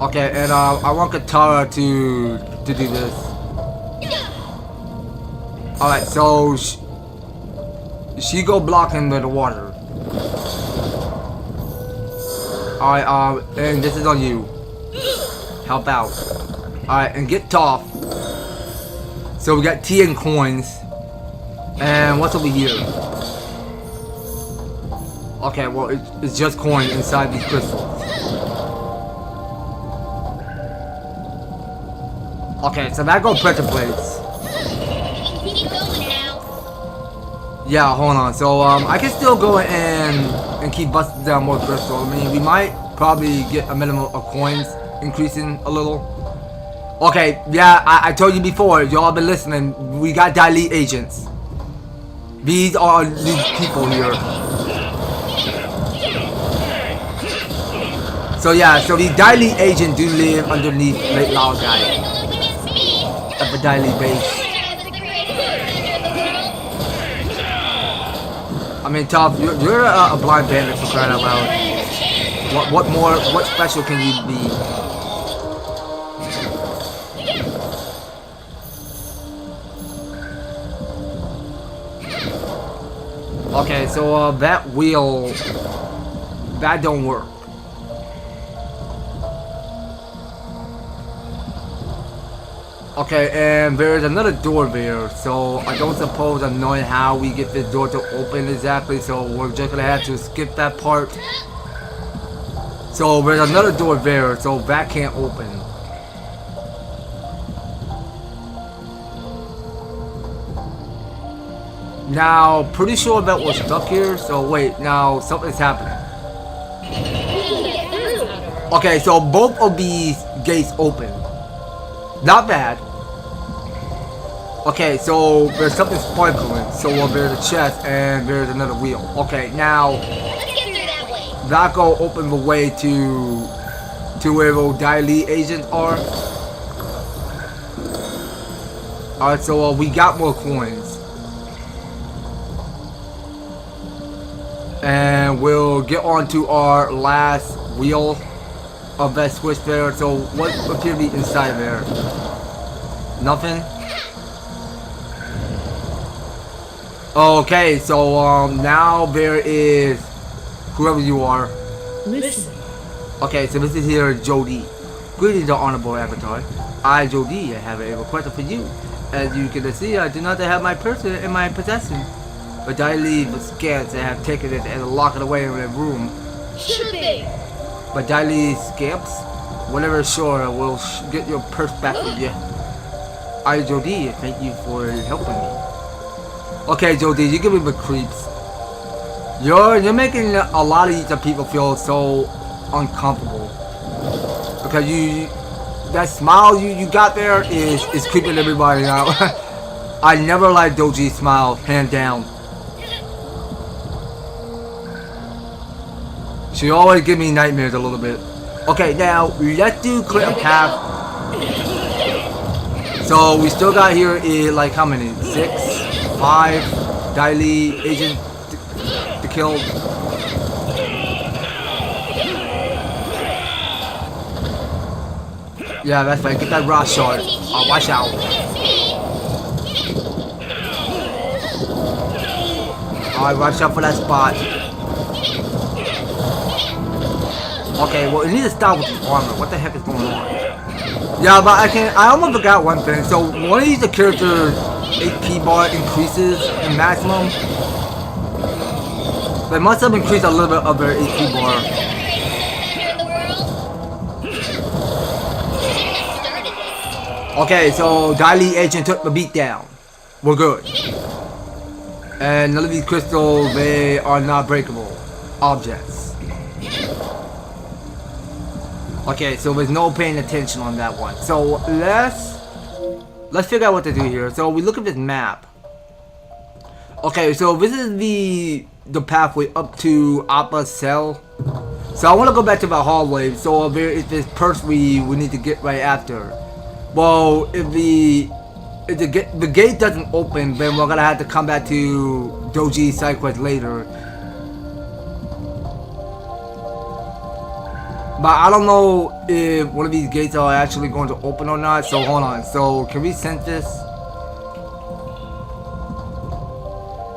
Okay, and I want Katara to do this. All right, so she go blocking the water. Alright, and this is on you. Help out. Alright, and get Toph. So we got tea and coins. And what's over here? Okay, well, it's just coin inside these crystals. Okay, so that go pressure plates. Keep going now. Yeah, hold on. So, I can still go and keep busting down more crystal. I mean, we might probably get a minimum of coins increasing a little. Okay, yeah, I told you before, y'all been listening, we got Daily agents. These are new people here. So yeah, so the Daily agent do live underneath Lake Lao guy at the Daily base. I mean, Top, you're a blind bandit for crying out loud. What special can you be? Okay, so that wheel, that don't work. Okay, and there's another door there, so I don't suppose I'm knowing how we get this door to open exactly, so we're just gonna have to skip that part. So there's another door there, so that can't open. Now, pretty sure that we're stuck here, so wait, now something's happening. Okay, so both of these gates open. Not bad. Okay, so there's something sparkling. So there's a chest and there's another wheel. Okay, now that go open the way to where those Daily agents are. Alright, so we got more coins. And we'll get on to our last wheel of that switch there. So what appear to be inside there? Nothing? Okay, so now there is whoever you are. Listen. Okay, so this is here Jody. Greetings, honorable avatar. I, Jody, have a request for you. As you can see, I do not have my person in my possession, but I leave the scans and have taken it and locked it away in a room. Should be. But Daily scamps, whenever sure, will get your purse back with you. I, Jody, thank you for helping me. Okay, Jody, you give me the creeps. You're making a lot of these people feel so uncomfortable because that smile you got there is creeping everybody out. I never liked Doji's smile, hand down. She always give me nightmares a little bit. Okay, now let's do clear a path. So we still got here like how many? 6, 5 Daily agent to kill. Yeah, that's right. Get that rock shard. Watch out. Alright, watch out for that spot. Okay, well, you need to stop with the armor. What the heck is going on? Yeah, but I almost forgot one thing. So, one of these characters' HP bar increases in maximum. They must have increased a little bit of their HP bar. Okay, so Daily agent took the beat down. We're good. And none of these crystals, they are not breakable objects. Okay, so there's no paying attention on that one. So let's figure out what to do here. So we look at this map. Okay, so this is the pathway up to Appa's cell. So I want to go back to the hallway. So there is this purse we need to get right after. Well, if the gate doesn't open, then we're gonna have to come back to Doji's side quest later. But I don't know if one of these gates are actually going to open or not. So hold on. So can we sense this?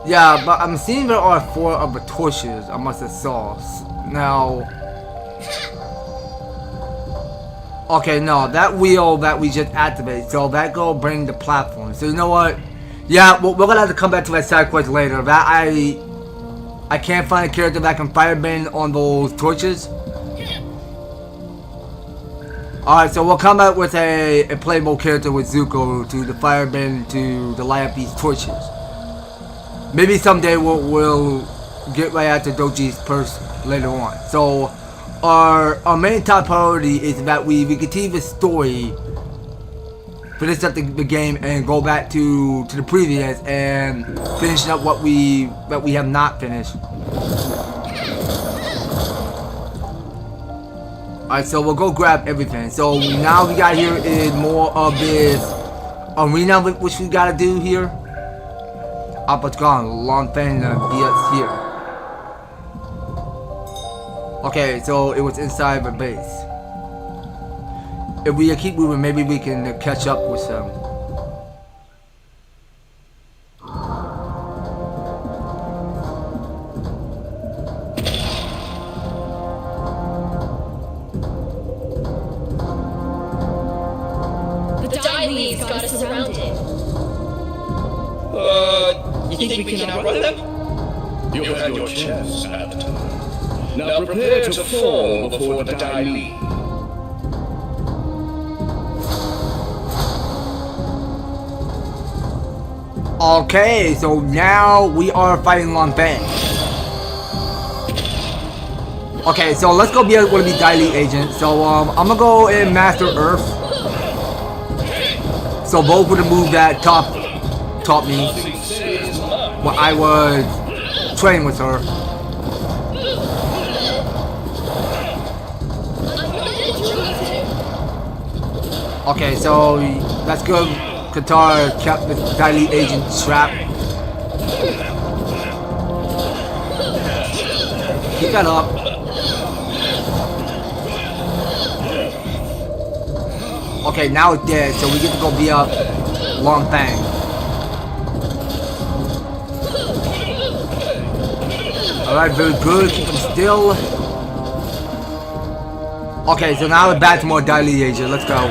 Yeah, but I'm seeing there are 4 of the torches I must have saw. Now, okay, no, that wheel that we just activated, so that go bring the platform. So you know what? Yeah, we're gonna have to come back to that side quest later. That I can't find a character that can firebend on those torches. Alright, so we'll come out with a playable character with Zuko to the firebend to light up these torches. Maybe someday we'll get right after Doji's purse later on. So our main top priority is that we continue the story finish up the game and go back to the previous and finish up what we have not finished. Alright, so we'll go grab everything. So now we got here is more of this arena which we gotta do here. Up it's gone, long thing be us here. Okay, so it was inside the base. If we keep moving, maybe we can catch up with some. The Daili's got us surrounded. You think we can outrun them? You had your chance, Avatar. Now prepare to fall before the Daili. Okay, so now we are fighting Long Fang. Okay, so let's go be able to be Daili agent. So I'm gonna go in Master Earth. So both would move that taught me when I was training with her. Okay, so that's good. Katara kept the Daili agent trapped. Keep that up. Okay, now it's dead, so we get to go beat up Long Fang. Alright, very good. Keep him still. Okay, so now we're back to more Daili agent. Let's go.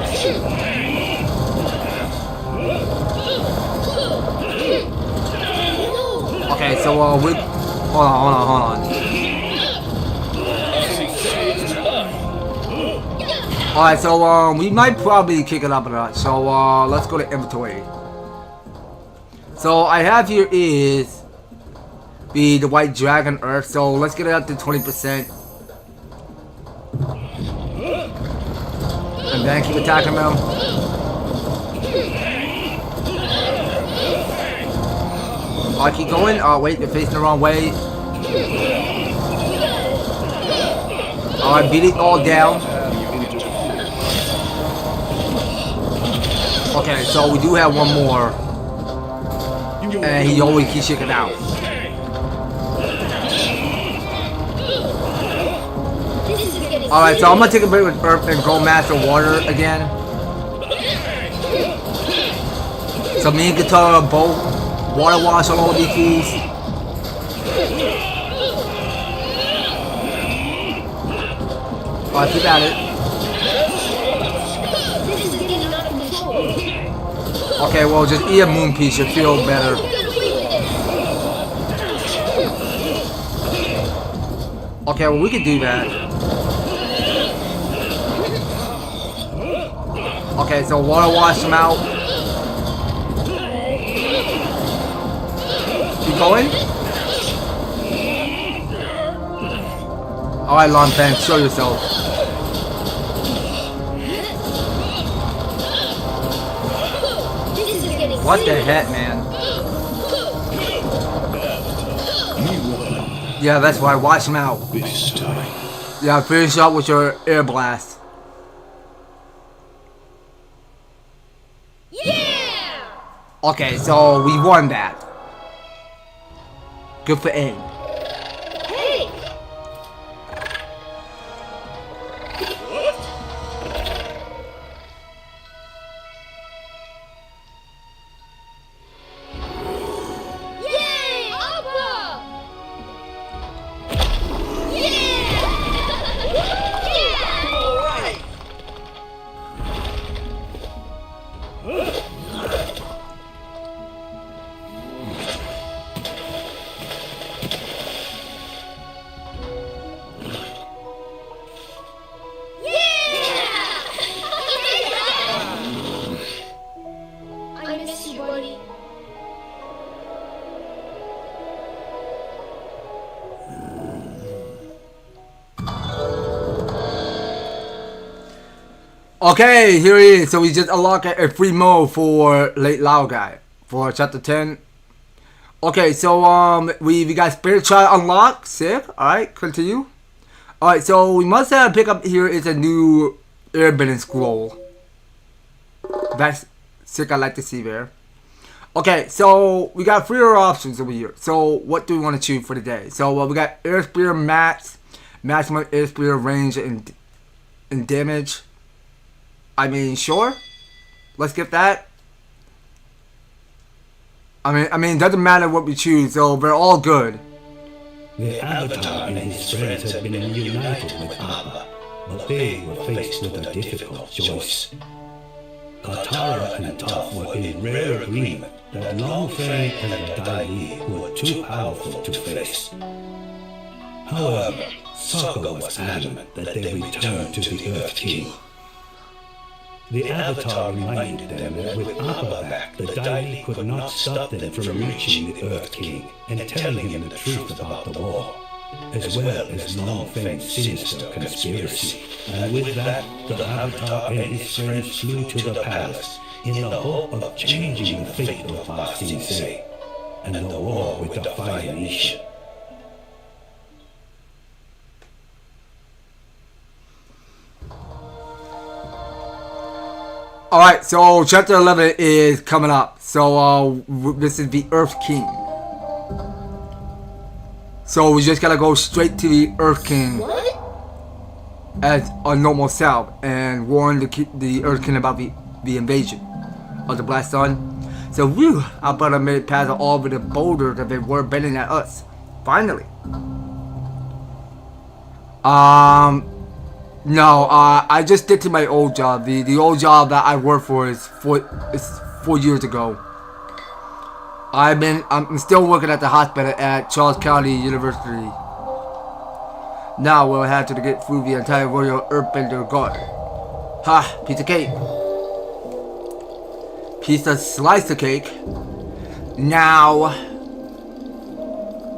Okay, so we hold on. Alright, so we might probably kick it up a notch. So let's go to inventory. So I have here is the white dragon earth. So let's get it up to 20%. And then keep attacking them. I keep going. Oh wait, they're facing the wrong way. Alright, beat it all down. Okay, so we do have one more. And he always keeps shaking out. Alright, so I'm gonna take a break with Earth and go Master Water again. So me and Katara both water wash on all these fools. Alright, keep at it. Okay, well, just eat a moon piece, you'll feel better. Okay, well, we can do that. Okay, so water wash them out. Keep going. Alright, Long Fang, show yourself. What the heck, man? Yeah, that's why. Watch him out. Yeah, finish up with your air blast. Yeah! Okay, so we won that. Good for Aang. Hey! Yay! Appa! Yeah! Yeah! All right. I miss you, buddy. Okay, here he is. So we just unlocked a free mode for Late Lao guy for chapter 10. Okay, so we got Spirit Child unlocked. Sick. Alright, continue. Alright, so we must have pick up here is a new Airbender scroll. That's sick. I like to see there. Okay, so we got 3 other options over here. So what do we want to choose for today? So we got Air Spear Max, maximum Air Spear range and damage. I mean, sure. Let's get that. I mean, it doesn't matter what we choose, so they're all good. The Avatar and his friends had been reunited with Abba, but they were faced with a difficult choice. Katara and Toph were in rare agreement that Long Feng and Dai Li were too powerful to face. However, Sokka was adamant that they return to the Earth King. The Avatar reminded them that with Appa back, the Dai Li could not stop them from reaching the Earth King and telling him the truth about the war, as well as Long Feng's sinister conspiracy. And with that, the Avatar and his friends flew to the palace in the hope of changing the fate of Ba Sing Se and the war with the Fire Nation. Alright, so chapter 11 is coming up. So this is the Earth King. So we just gotta go straight to the Earth King as a normal self and warn the Earth King about the invasion of the Black Sun. So whew, I better made it past all of the boulders that they were bending at us. Finally. No, I just did to my old job. The old job that I worked for is 4 years ago. I'm still working at the hospital at Charles County University. Now we'll have to get through the entire Royal Airbender Guard. Ha! Piece of cake. Piece of slice of cake. Now,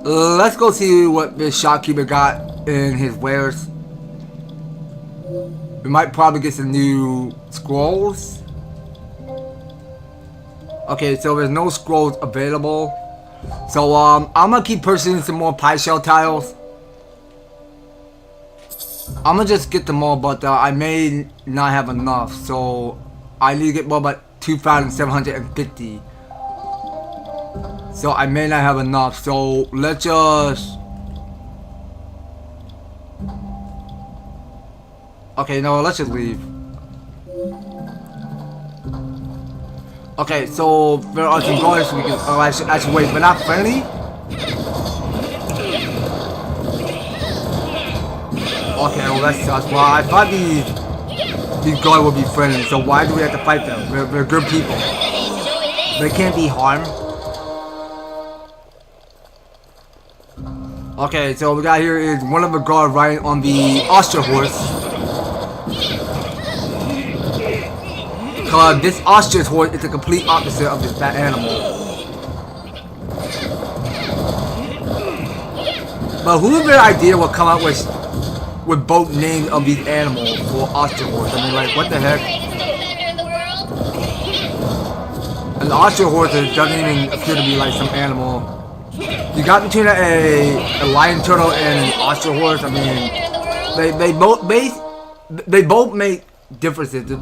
let's go see what this shopkeeper got in his wares. We might probably get some new scrolls. Okay, so there's no scrolls available. So I'm gonna keep purchasing some more pie shell tiles. I'm gonna just get them all, but I may not have enough. So I need to get more, about 2,750. So I may not have enough. So let's just. Okay, no, let's just leave. Okay, so there are some guards we can. Oh, actually, wait, we're not friendly? Okay, well, that sucks. Well, I thought these guards would be friendly, so why do we have to fight them? They're good people. They can't be harmed. Okay, so we got here is one of the guards riding on the ostrich horse. This ostrich horse is the complete opposite of this fat animal. But whose idea will come up with both names of these animals for ostrich horse? I mean, like, what the heck? An ostrich horse doesn't even appear to be like some animal. You got between a lion turtle and an ostrich horse. I mean, they both make differences to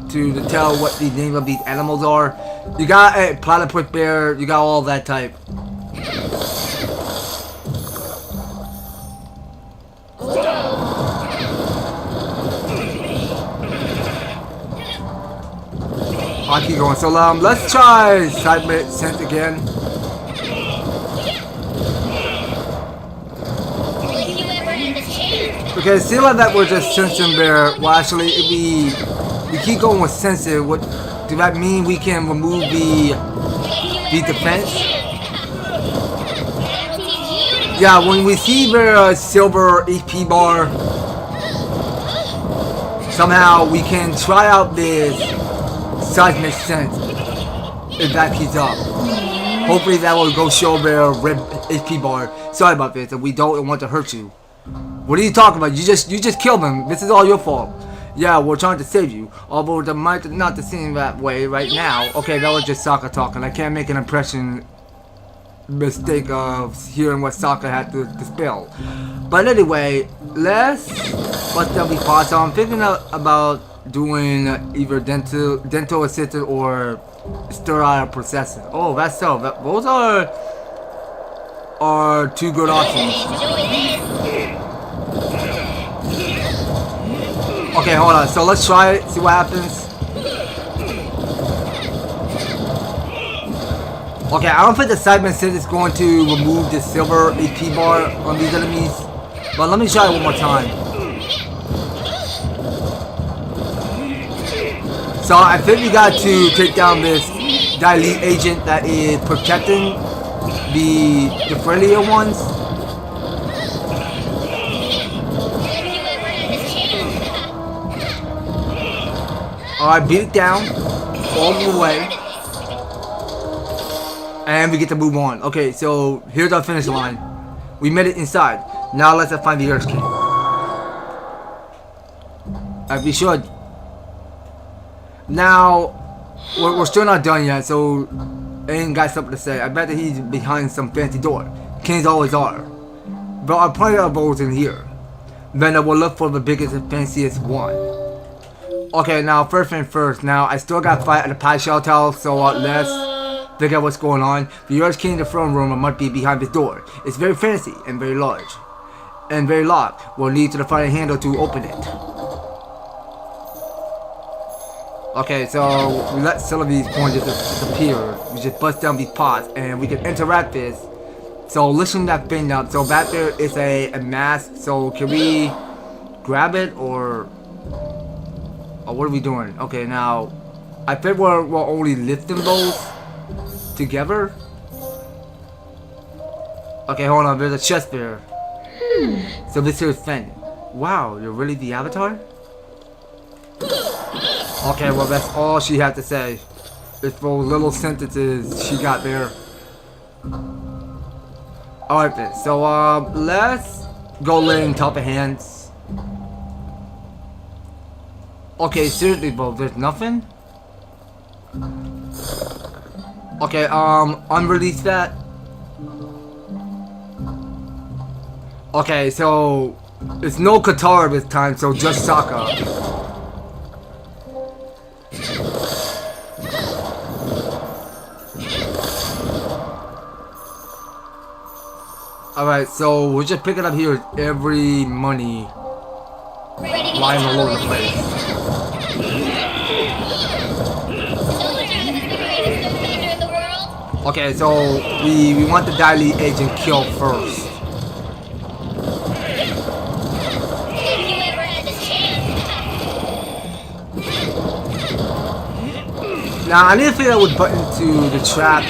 tell what the name of these animals are. You got a platypus bear, you got all that type. I'll keep going. So let's try side sense again. Okay, it seems like that we're just sensing there. Well, actually, if we keep going with sensing, what does that mean? We can remove the defense? Yeah, when we see the silver HP bar, somehow we can try out this seismic sense if that keeps up. Hopefully that will go show their red HP bar. Sorry about this, if we don't want to hurt you. What are you talking about? You just killed him. This is all your fault. Yeah, we're trying to save you. Although that might not seem that way right now. Okay, that was just Sokka talking. I can't make an mistake of hearing what Sokka had to spell. But anyway, let's then we pause. So I'm thinking about doing either dental assistant or sterile processing. Oh, that's so. Those are two good options. Okay, hold on. So let's try it. See what happens. Okay, I don't think the Cyberman said it's going to remove the silver AP bar on these enemies. But let me try it one more time. So I think we got to take down this Dilete agent that is protecting the friendlier ones. Alright, beat it down all the way. And we get to move on. Okay, so here's our finish line. We made it inside. Now let's find the Earth King. As we should. Now, we're still not done yet, so Aang got something to say. I bet that he's behind some fancy door. Kings always are. There are plenty of those in here. Then I will look for the biggest and fanciest one. Okay, now first thing first. Now, I still got to fight at the Pie Shell Tower, so let's figure out what's going on. The Earth King in the throne room might be behind this door. It's very fancy and very large. And very locked. We'll need to the fire handle to open it. Okay, so we let some of these points disappear. We just bust down these pots and we can interact this. So listen that thing up. So back there is a mask. So can we grab it or what are we doing? Okay, now I think we're only lifting those together. Okay, hold on. There's a chest there. So this here's Finn. Wow, you're really the Avatar? Okay, well that's all she had to say. It's those little sentences she got there. Alright then, so let's go lay on top of hands. Okay, seriously bro, there's nothing? Okay, unrelease that. Okay, so it's no Katara this time, so just Sokka. Alright, so we're just picking up here every money lying all over the place. Okay, so we want the Dilete agent killed first. Now I need to figure out what button to the trap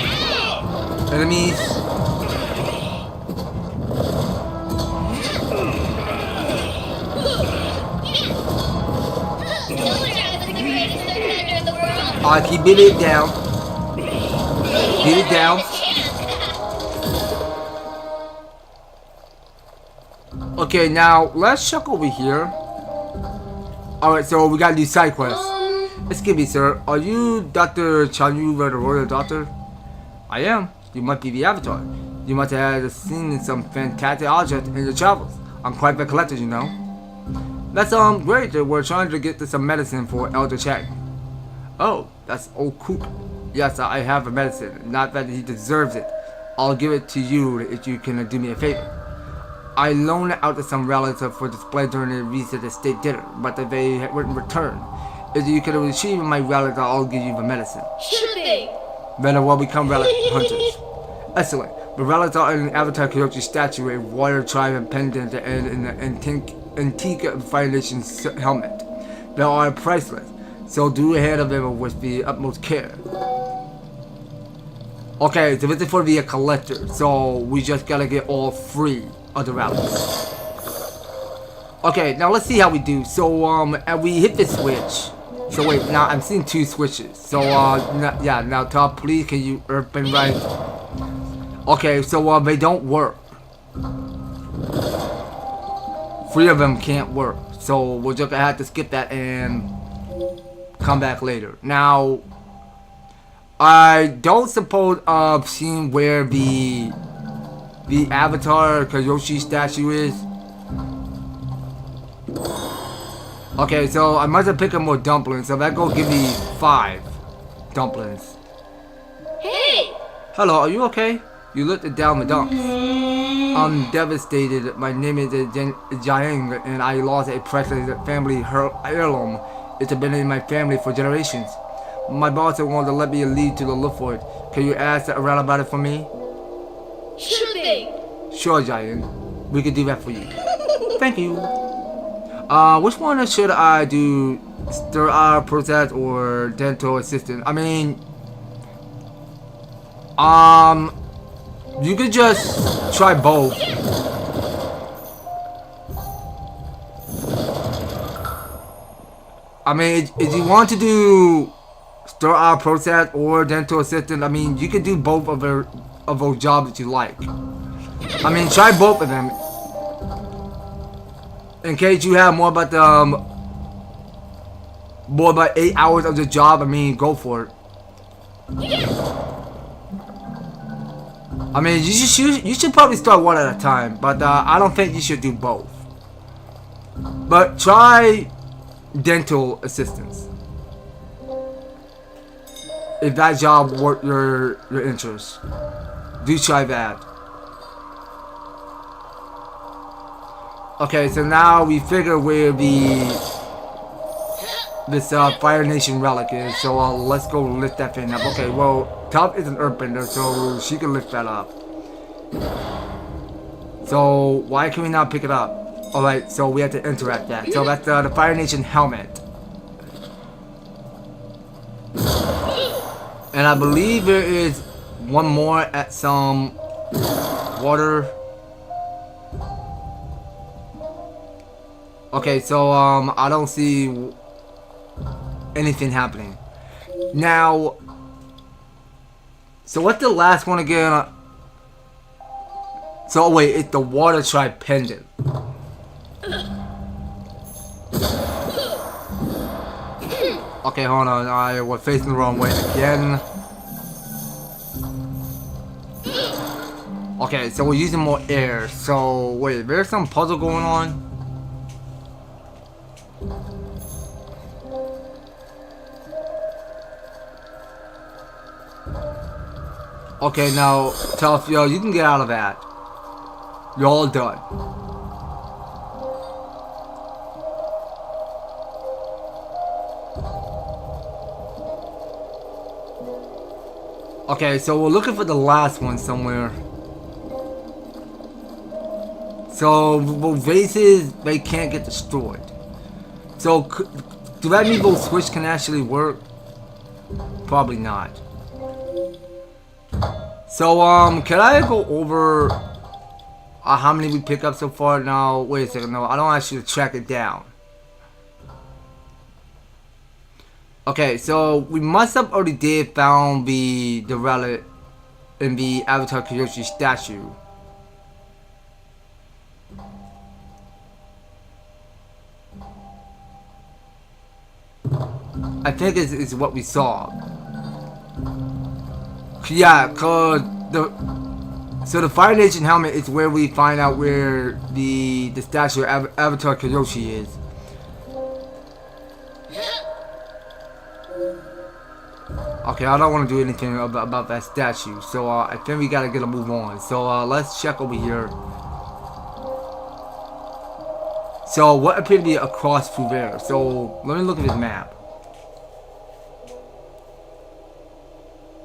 enemies. Alright, keep beating it down. Beat it down. Okay, now let's check over here. Alright, so we gotta do side quests. Excuse me, sir. Are you Dr. Chanyu, the royal doctor? I am. You might be the Avatar. You must have seen some fantastic objects in your travels. I'm quite the collector, you know. That's great. We're trying to get some medicine for Elder Chang. Oh, that's old Coop. Yes, I have a medicine. Not that he deserves it. I'll give it to you if you can do me a favor. I loaned it out to some relatives for display during the recent estate dinner, but they wouldn't return. If you can retrieve my relic, I'll give you the medicine. Sure thing. Then I will become relic hunters. Excellent. The relics are in an Avatar Kyoto statue, a warrior tribe and pendant, and an antique Fire Nation's helmet. They are priceless, so do handle them with the utmost care. Okay, so this is for the collector, so we just gotta get all 3 of the relics. Okay, now let's see how we do. So, and we hit the switch. So wait, now I'm seeing 2 switches. So, yeah, now top, please, can you open right? Okay, so, they don't work. 3 of them can't work. So we're just gonna have to skip that and come back later. Now, I don't suppose I've seen where the Avatar Kyoshi statue is. Okay, so I must have picked up more dumplings. So that go give me 5 dumplings. Hey! Hello, are you okay? You looked down the dumps. I'm devastated. My name is Jiang, and I lost a precious family heirloom. It's been in my family for generations. My boss wanted to let me lead to the look for it. Can you ask around about it for me? Sure thing! Sure, Jiang. We can do that for you. Thank you. Which one should I do? Stir process or dental assistant? I mean, you could just try both. I mean, if you want to do stir process or dental assistant, I mean, you could do both of those jobs that you like. I mean, try both of them. In case you have more about 8 hours of the job, I mean, go for it. I mean, you should probably start one at a time, but I don't think you should do both. But try dental assistance if that job worked your interest. Do try that. Okay, so now we figure where this Fire Nation relic is. So let's go lift that thing up. Okay, well, Top is an Airbender, so she can lift that up. So why can we not pick it up? Alright, so we have to interact that. So that's the Fire Nation helmet. And I believe there is one more at some water. Okay, so I don't see anything happening. Now, so what's the last one again? So wait, it's the water tribe pendant. Okay, hold on. We're facing the wrong way again. Okay, so we're using more air. So wait, there's some puzzle going on. Okay, now, Tough, yo, you can get out of that. You're all done. Okay, so we're looking for the last one somewhere. So, the vases, they can't get destroyed. So, do that mean those switch can actually work? Probably not. So, can I go over how many we pick up so far? Now, wait a second. No, I don't actually track it down. Okay, so we must have already found the relic in the Avatar Kyoshi statue. I think it's what we saw. Yeah, cause the Fire Nation helmet is where we find out where the statue of Avatar Kyoshi is. Okay, I don't want to do anything about that statue, so I think we gotta get a move on. So let's check over here. So what appeared to be across through there? So let me look at this map.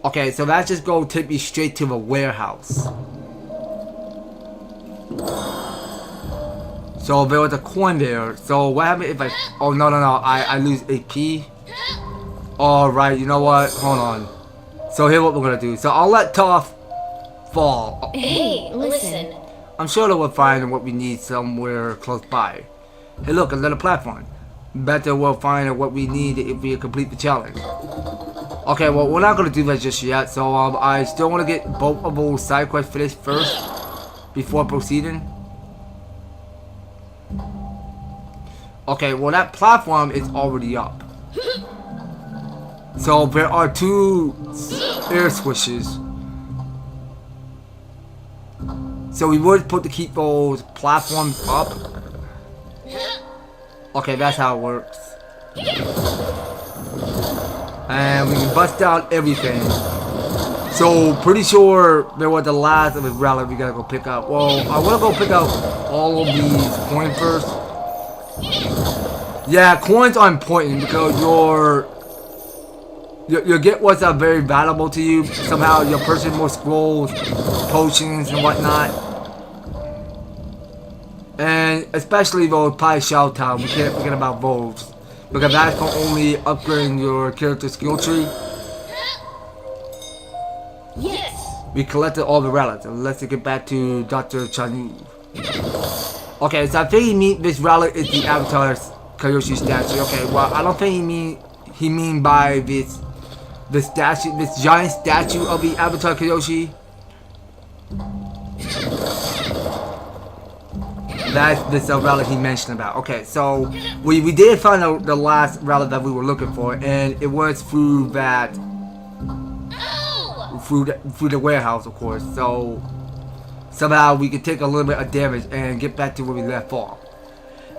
Okay, so that's just gonna take me straight to the warehouse. So there was a coin there. So what happened if I... Oh, no, I lose AP. Alright, you know what? Hold on. So here's what we're gonna do. So I'll let Toph fall. Hey, listen. I'm sure that we'll find what we need somewhere close by. Hey, look, another platform. Better we'll find what we need if we complete the challenge. Okay, well, we're not going to do that just yet, so I still want to get both of those side quests finished first before proceeding. Okay, well that platform is already up. So there are 2 air switches. So we would put to keep those platforms up. Okay, that's how it works. And we can bust out everything. So pretty sure there was the last of his relic we gotta go pick up. Well, I wanna go pick up all of these coins first. Yeah, coins are important because you'll get what's very valuable to you. Somehow you'll purchase more scrolls, potions, and whatnot. And especially those probably shout time. We can't forget about those. Because that's for only upgrading your character skill tree. Yes. We collected all the relics. Let's get back to Dr. Chanu. Okay, so I think this relic is the Avatar Kyoshi statue. Okay, well I don't think he mean by this statue, this giant statue of the Avatar Kyoshi. That's this relic he mentioned about. Okay, so we did find the last relic that we were looking for, and it was through that through the warehouse, of course. So somehow we could take a little bit of damage and get back to where we left off.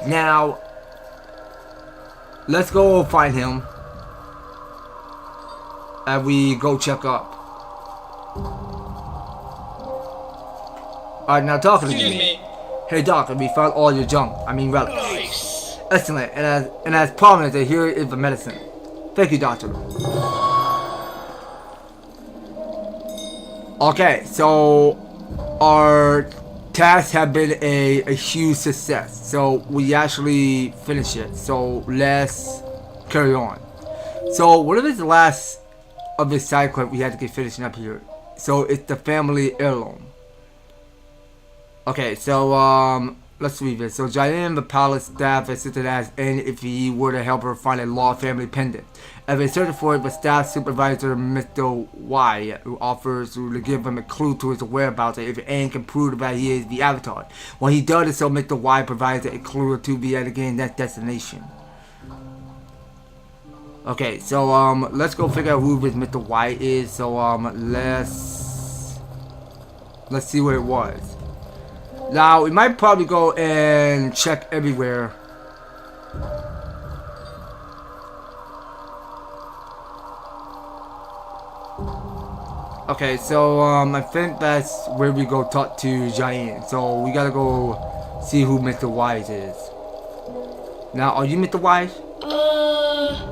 Now let's go find him, and we go check up. Alright, now talking to me. Hey doctor, we found all your junk. I mean relics. Nice. Excellent, and as promised, here is the medicine. Thank you, doctor. Okay, so our tasks have been a huge success. So we actually finished it. So let's carry on. So what is the last of this side quest we had to get finishing up here? So it's the family heirloom. Okay, so let's read this. So Jayan, the palace staff, assisted as and if he were to help her find a lost family pendant. As they search for it, the staff supervisor, Mr. Y, who offers to give him a clue to his whereabouts if Anne can prove that he is the Avatar. When he does so, Mr. Y provides a clue to be at again that destination. Okay, so let's go figure out who this Mr. Y is. So let's see what it was. Now we might probably go and check everywhere. Okay, so I think that's where we go talk to Giant. So we gotta go see who Mr. Wise is. Now, are you Mr. Wise?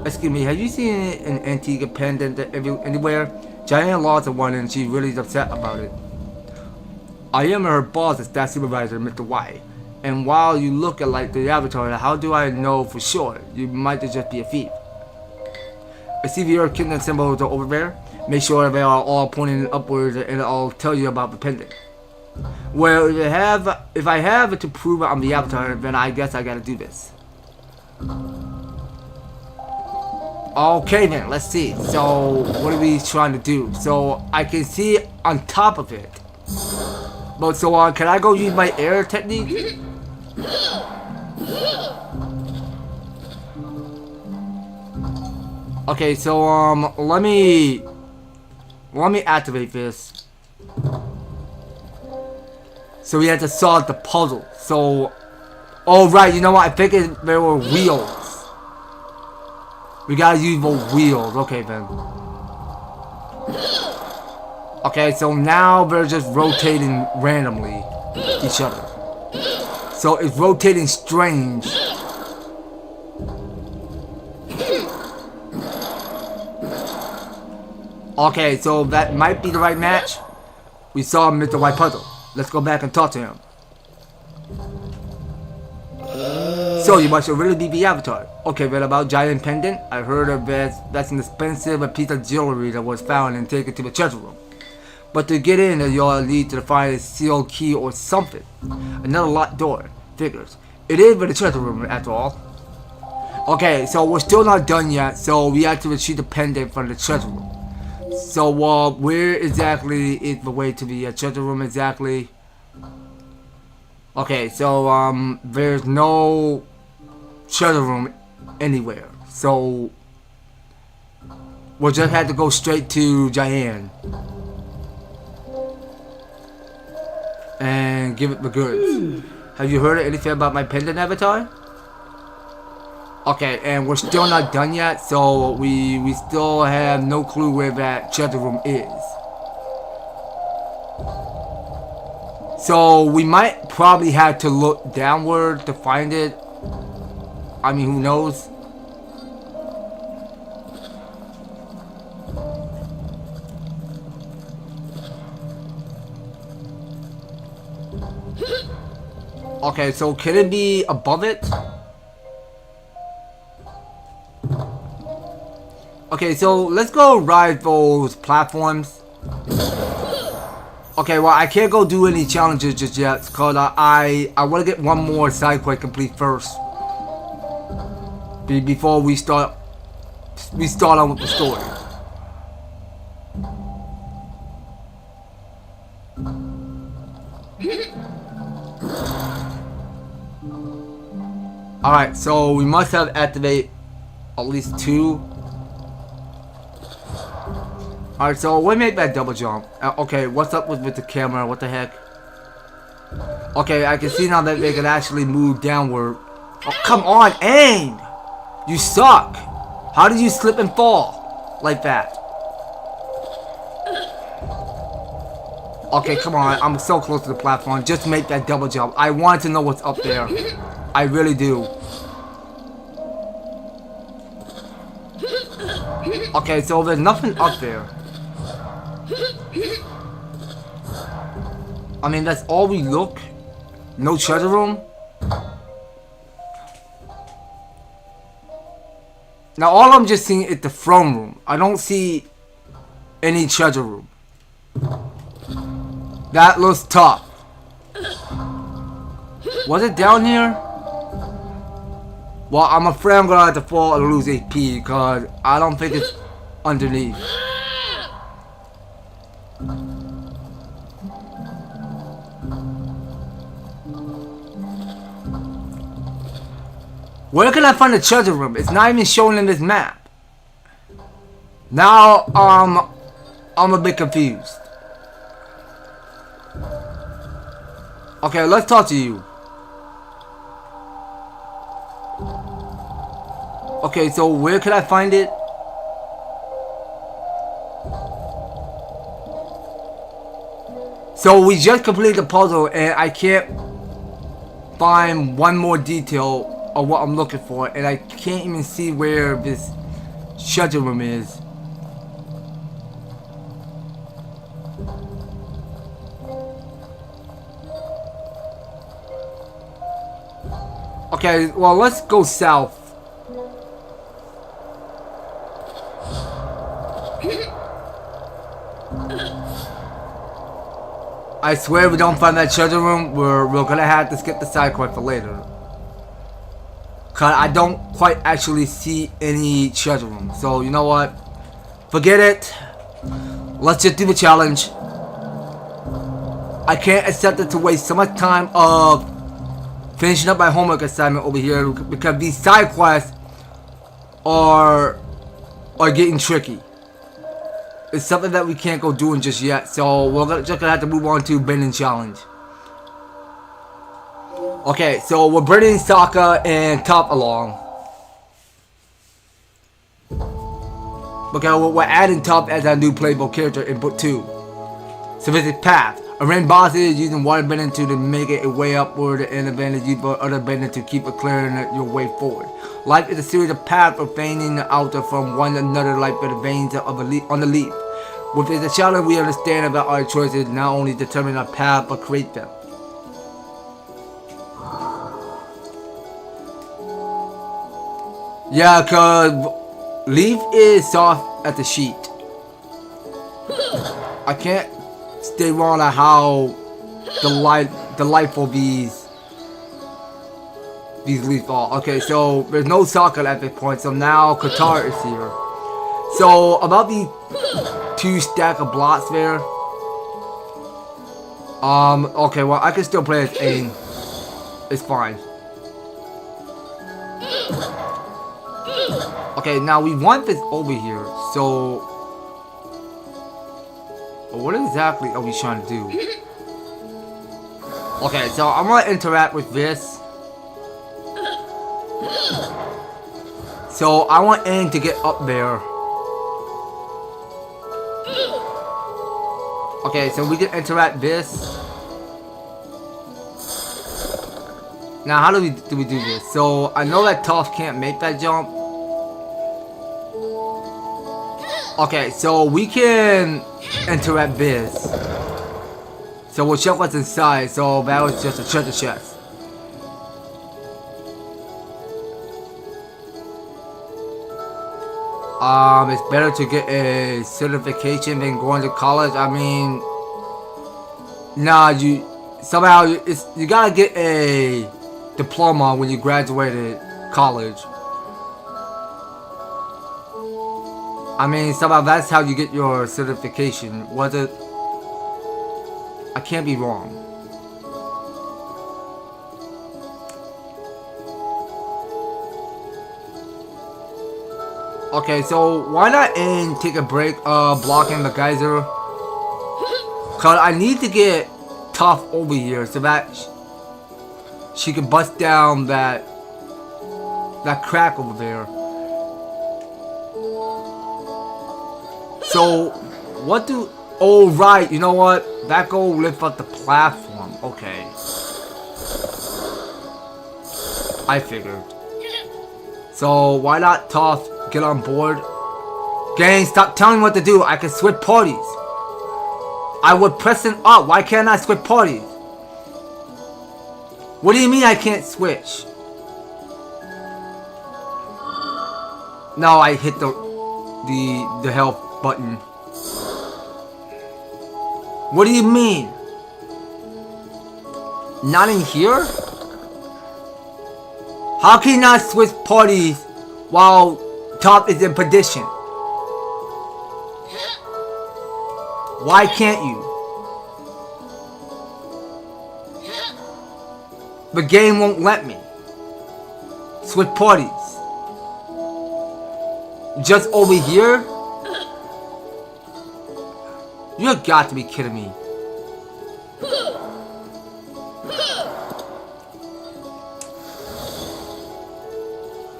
Excuse me, have you seen an antique pendant anywhere? Giant lost one and she's really upset about it. I am her boss, the staff supervisor, Mr. Y. And while you look at like the Avatar, how do I know for sure? You might just be a thief. I see your kingdom symbols over there. Make sure they are all pointing upwards, and I'll tell you about the pendant. Well, if I have to prove I'm the Avatar, then I guess I gotta do this. Okay then, let's see. So, what are we trying to do? So, I can see on top of it. But so can I go use my air technique? Okay, so let me activate this. So we had to solve the puzzle. So, oh right, you know what? I think there were wheels. We gotta use the wheels. Okay then. Okay, so now they're just rotating randomly each other. So it's rotating strange. Okay, so that might be the right match. We saw Mr. White Puzzle. Let's go back and talk to him. So you must really be the Avatar. Okay, well about giant pendant, I heard of that's an expensive piece of jewelry that was found and taken to the treasure room. But to get in, you'll need to find a sealed key or something. Another locked door. Figures. It is with the treasure room after all. Okay, so we're still not done yet, so we have to retrieve the pendant from the treasure room. So where exactly is the way to the treasure room exactly? Okay, so there's no treasure room anywhere. So we'll just have to go straight to Giant and give it the goods. Have you heard anything about my pendant avatar? Okay, and we're still not done yet, so we still have no clue where that treasure room is. So we might probably have to look downward to find it. I mean, who knows? Okay, so can it be above it? Okay, so let's go ride those platforms. Okay, well, I can't go do any challenges just yet because I want to get one more side quest complete first before we start on with the story. Alright, so we must have activated at least 2. Alright, so we made that double jump. Okay, what's up with the camera? What the heck? Okay, I can see now that they can actually move downward. Oh, come on, aim! You suck! How did you slip and fall like that? Okay, come on, I'm so close to the platform. Just make that double jump. I want to know what's up there. I really do. Okay, so there's nothing up there. I mean, that's all we look. No treasure room. Now all I'm just seeing is the throne room. I don't see any treasure room. That looks tough. Was it down here? Well, I'm afraid I'm gonna have to fall and lose AP because I don't think it's underneath. Where can I find the treasure room? It's not even shown in this map. Now, I'm a bit confused. Okay, let's talk to you. Okay, so where can I find it? So we just completed the puzzle and I can't find one more detail of what I'm looking for, and I can't even see where this treasure room is. Okay, well, let's go south. I swear if we don't find that treasure room, we're gonna have to skip the side quest for later. Cause I don't quite actually see any treasure room. So you know what? Forget it. Let's just do the challenge. I can't accept it to waste so much time of finishing up my homework assignment over here because these side quests are getting tricky. It's something that we can't go doing just yet, so we're just gonna have to move on to bending challenge. Okay, so we're bringing Sokka and Top along. Okay, we're adding Top as our new playable character in book 2. So visit path. Arrange bosses using water bending to make it a way upward and advantage used for other bending to keep it clearing your way forward. Life is a series of paths for feigning out from one another like the veins of on the leaf. With the challenge we understand about our choices not only determine our path but create them. Yeah, cause leaf is soft at the sheet. I can't stay wrong on how delightful these leaves are. Okay, so there's no Sokka at this point, so now Katara is here. So about the 2 stack of blocks there. Okay, well I can still play as aim. It's fine. Okay, now we want this over here. So, what exactly are we trying to do? Okay, so I'm gonna interact with this. So I want Aang to get up there. Okay, so we can interact this. Now, how do we do this? So I know that Toph can't make that jump. Okay, so we can interact this. So we'll check what's inside. So that was just a treasure chest. It's better to get a certification than going to college. I mean, nah, you gotta get a diploma when you graduated college. I mean, somehow that's how you get your certification. Was it? I can't be wrong. Okay, so why not Aang take a break blocking the geyser? Cause I need to get Toph over here so that she can bust down that crack over there. So what do? Oh right, you know what? That go lift up the platform. Okay, I figured. So why not Toph get on board? Gang, stop telling me what to do. I can switch parties. I would press it up. Why can't I switch parties? What do you mean I can't switch? No, I hit the health button. What do you mean? Not in here? How can you not switch parties while Toph is in position? Why can't you? The game won't let me switch parties. Just over here? You got to be kidding me.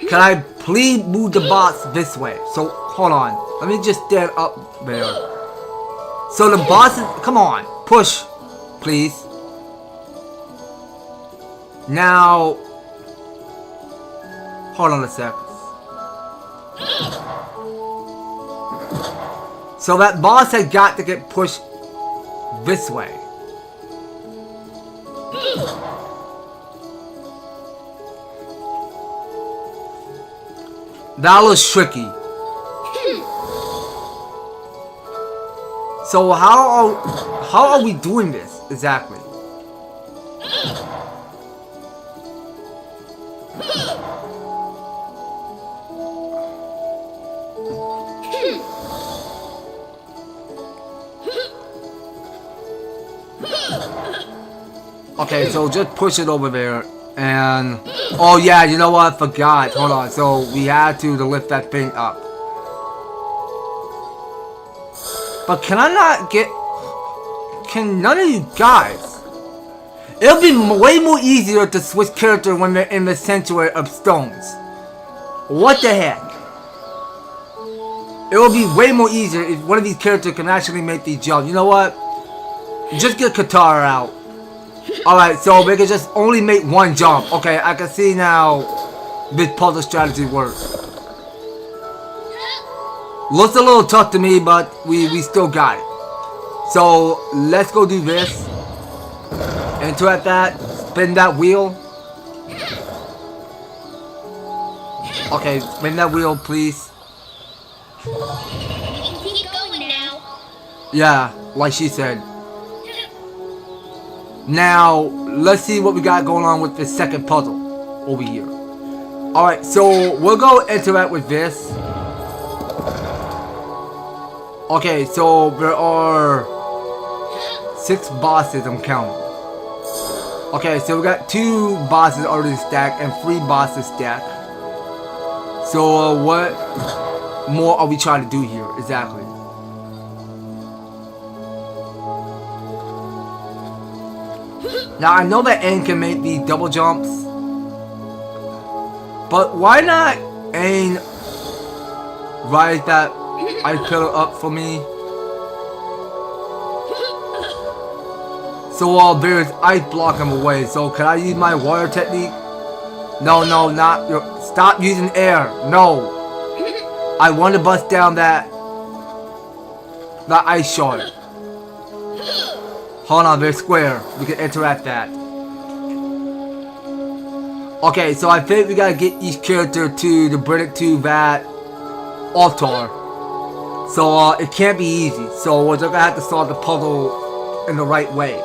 Can I please move the box this way? So, hold on. Let me just stand up there. So the boss is... Come on. Push. Please. Now... Hold on a sec. So that boss had got to get pushed this way. That was tricky. So how are we doing this exactly? Okay, so just push it over there. And oh yeah, you know what? I forgot. Hold on. So we had to lift that thing up. But can I not get? Can none of you guys? It'll be way more easier to switch character when they're in the sanctuary of stones. What the heck? It will be way more easier if one of these characters can actually make these jumps. You know what? Just get Katara out. Alright, so they can just only make one jump. Okay, I can see now this puzzle strategy works. Looks a little tough to me, but we still got it. So, let's go do this. Interact that. Spin that wheel. Okay, spin that wheel, please. You can keep going now. Yeah, like she said. Now, let's see what we got going on with this second puzzle over here. Alright, so we'll go interact with this. Okay, so there are 6 bosses I'm counting. Okay, so we got 2 bosses already stacked and 3 bosses stacked. So what more are we trying to do here exactly? Now I know that Aang can make these double jumps, but why not Aang rise that ice pillar up for me? So there's ice blocking him away. So can I use my water technique? No, not your. Stop using air. No, I want to bust down that ice shard. Hold on, they're square. We can interact that. Okay, so I think we gotta get each character to bring it to that altar. So it can't be easy. So we're just gonna have to solve the puzzle in the right way.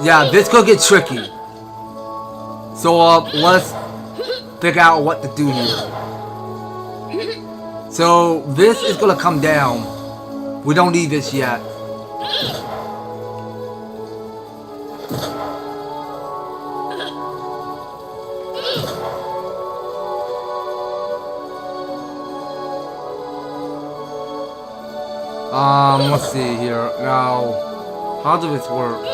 Yeah, this could get tricky. So let's figure out what to do here. So this is gonna come down. We don't need this yet. Let's see here. Now, how does this work?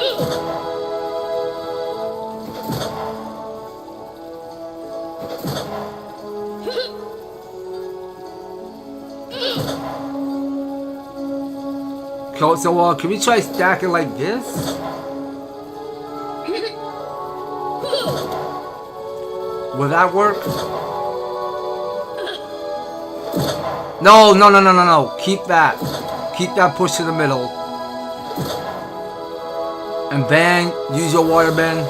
So, can we try stacking like this? Will that work? No. Keep that. Keep that push to the middle. And then use your water bend.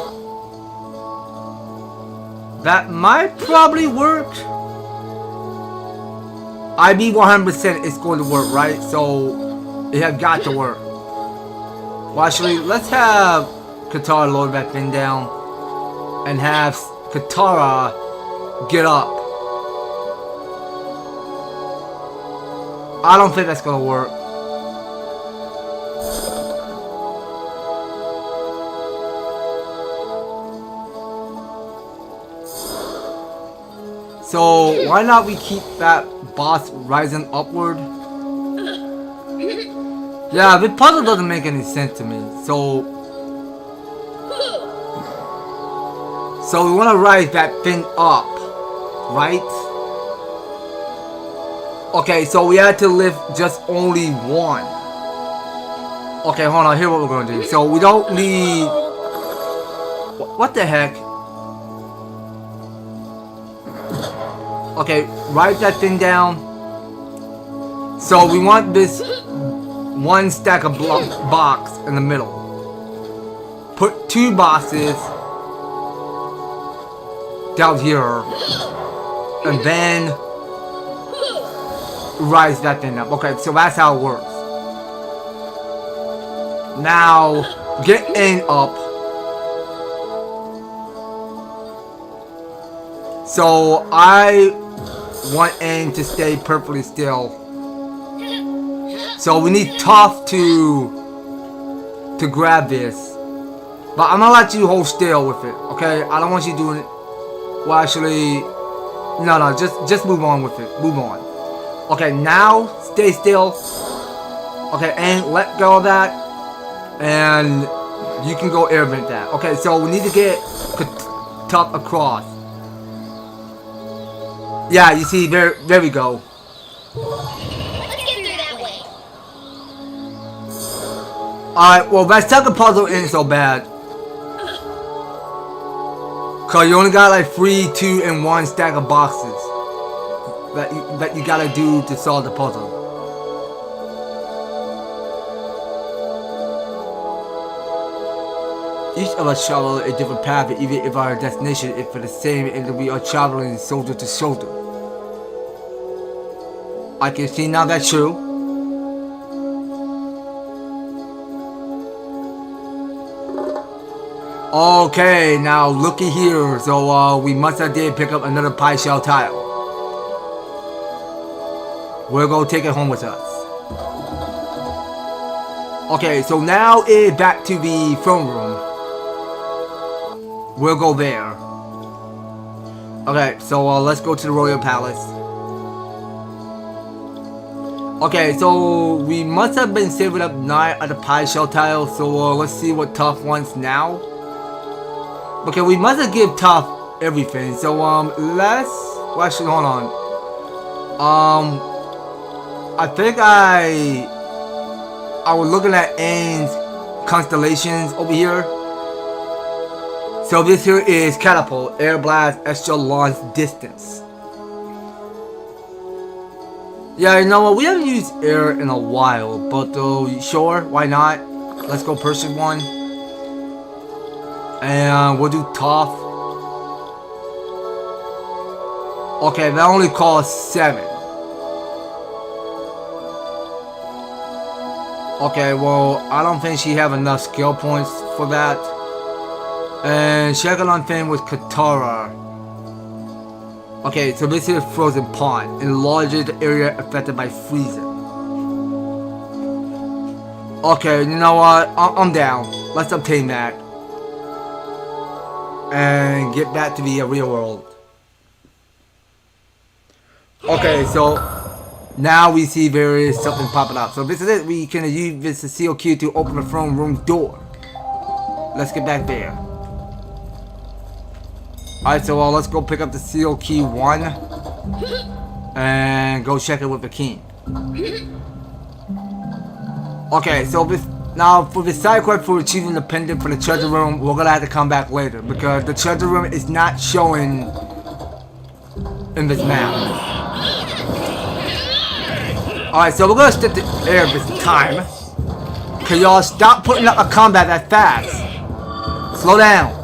That might probably work. I be 100% it's going to work, right? So it has got to work. Well, actually, let's have Katara lower that thing down and have Katara get up. I don't think that's gonna work. So why not we keep that boss rising upward? Yeah, the puzzle doesn't make any sense to me. So we want to rise that thing up, right? Okay, so we had to lift just only one. Okay, hold on. Here's what we're gonna do. So we don't need. What the heck? Okay, write that thing down. So we want this one stack of box in the middle. Put two boxes down here, and then rise that thing up. Okay, so that's how it works. Now get in up. So I want Aang to stay perfectly still. So we need Toph to grab this. But I'm gonna let you hold still with it, okay? I don't want you doing it. Well, actually, no, just move on with it. Move on. Okay, now stay still. Okay, Aang, let go of that, and you can go airbend that. Okay, so we need to get Toph across. Yeah, you see, there we go. Let's get through that way. Alright, well, that second puzzle ain't so bad. Cause you only got like 3, 2, and 1 stack of boxes that you gotta do to solve the puzzle. Each of us travel a different path, even if our destination is for the same, and we are traveling shoulder to shoulder. I can see now that's true. Okay, now looky here. So we must have did pick up another pie shell tile. We're gonna take it home with us. Okay, so now it's back to the throne room. We'll go there. Okay, so let's go to the Royal Palace. Okay, so we must have been saving up 9 of the pie shell tiles, so let's see what Toph wants now. Okay, we must have give Toph everything, so let's... Well, actually, hold on. I think I was looking at Ain's constellations over here. So this here is catapult, air blast, extra launch distance. Yeah, you know what? We haven't used air in a while, but sure, why not? Let's go purchase one, and we'll do Toph. Okay, that only costs 7. Okay, well, I don't think she have enough skill points for that. And second on thing was Katara. Okay, so this is Frozen Pond. Enlarges the area affected by freezing. Okay, you know what? I'm down. Let's obtain that. And get back to the real world. Okay, so now we see there is something popping up. So this is it. We can use this seal key to open the throne room door. Let's get back there. Alright, so let's go pick up the seal key 1 and go check it with the king. Okay, so this now for the side quest for achieving the pendant for the treasure room, we're gonna have to come back later because the treasure room is not showing in this map. Alright, so we're gonna stick to air this time. Can y'all stop putting up a combat that fast? Slow down.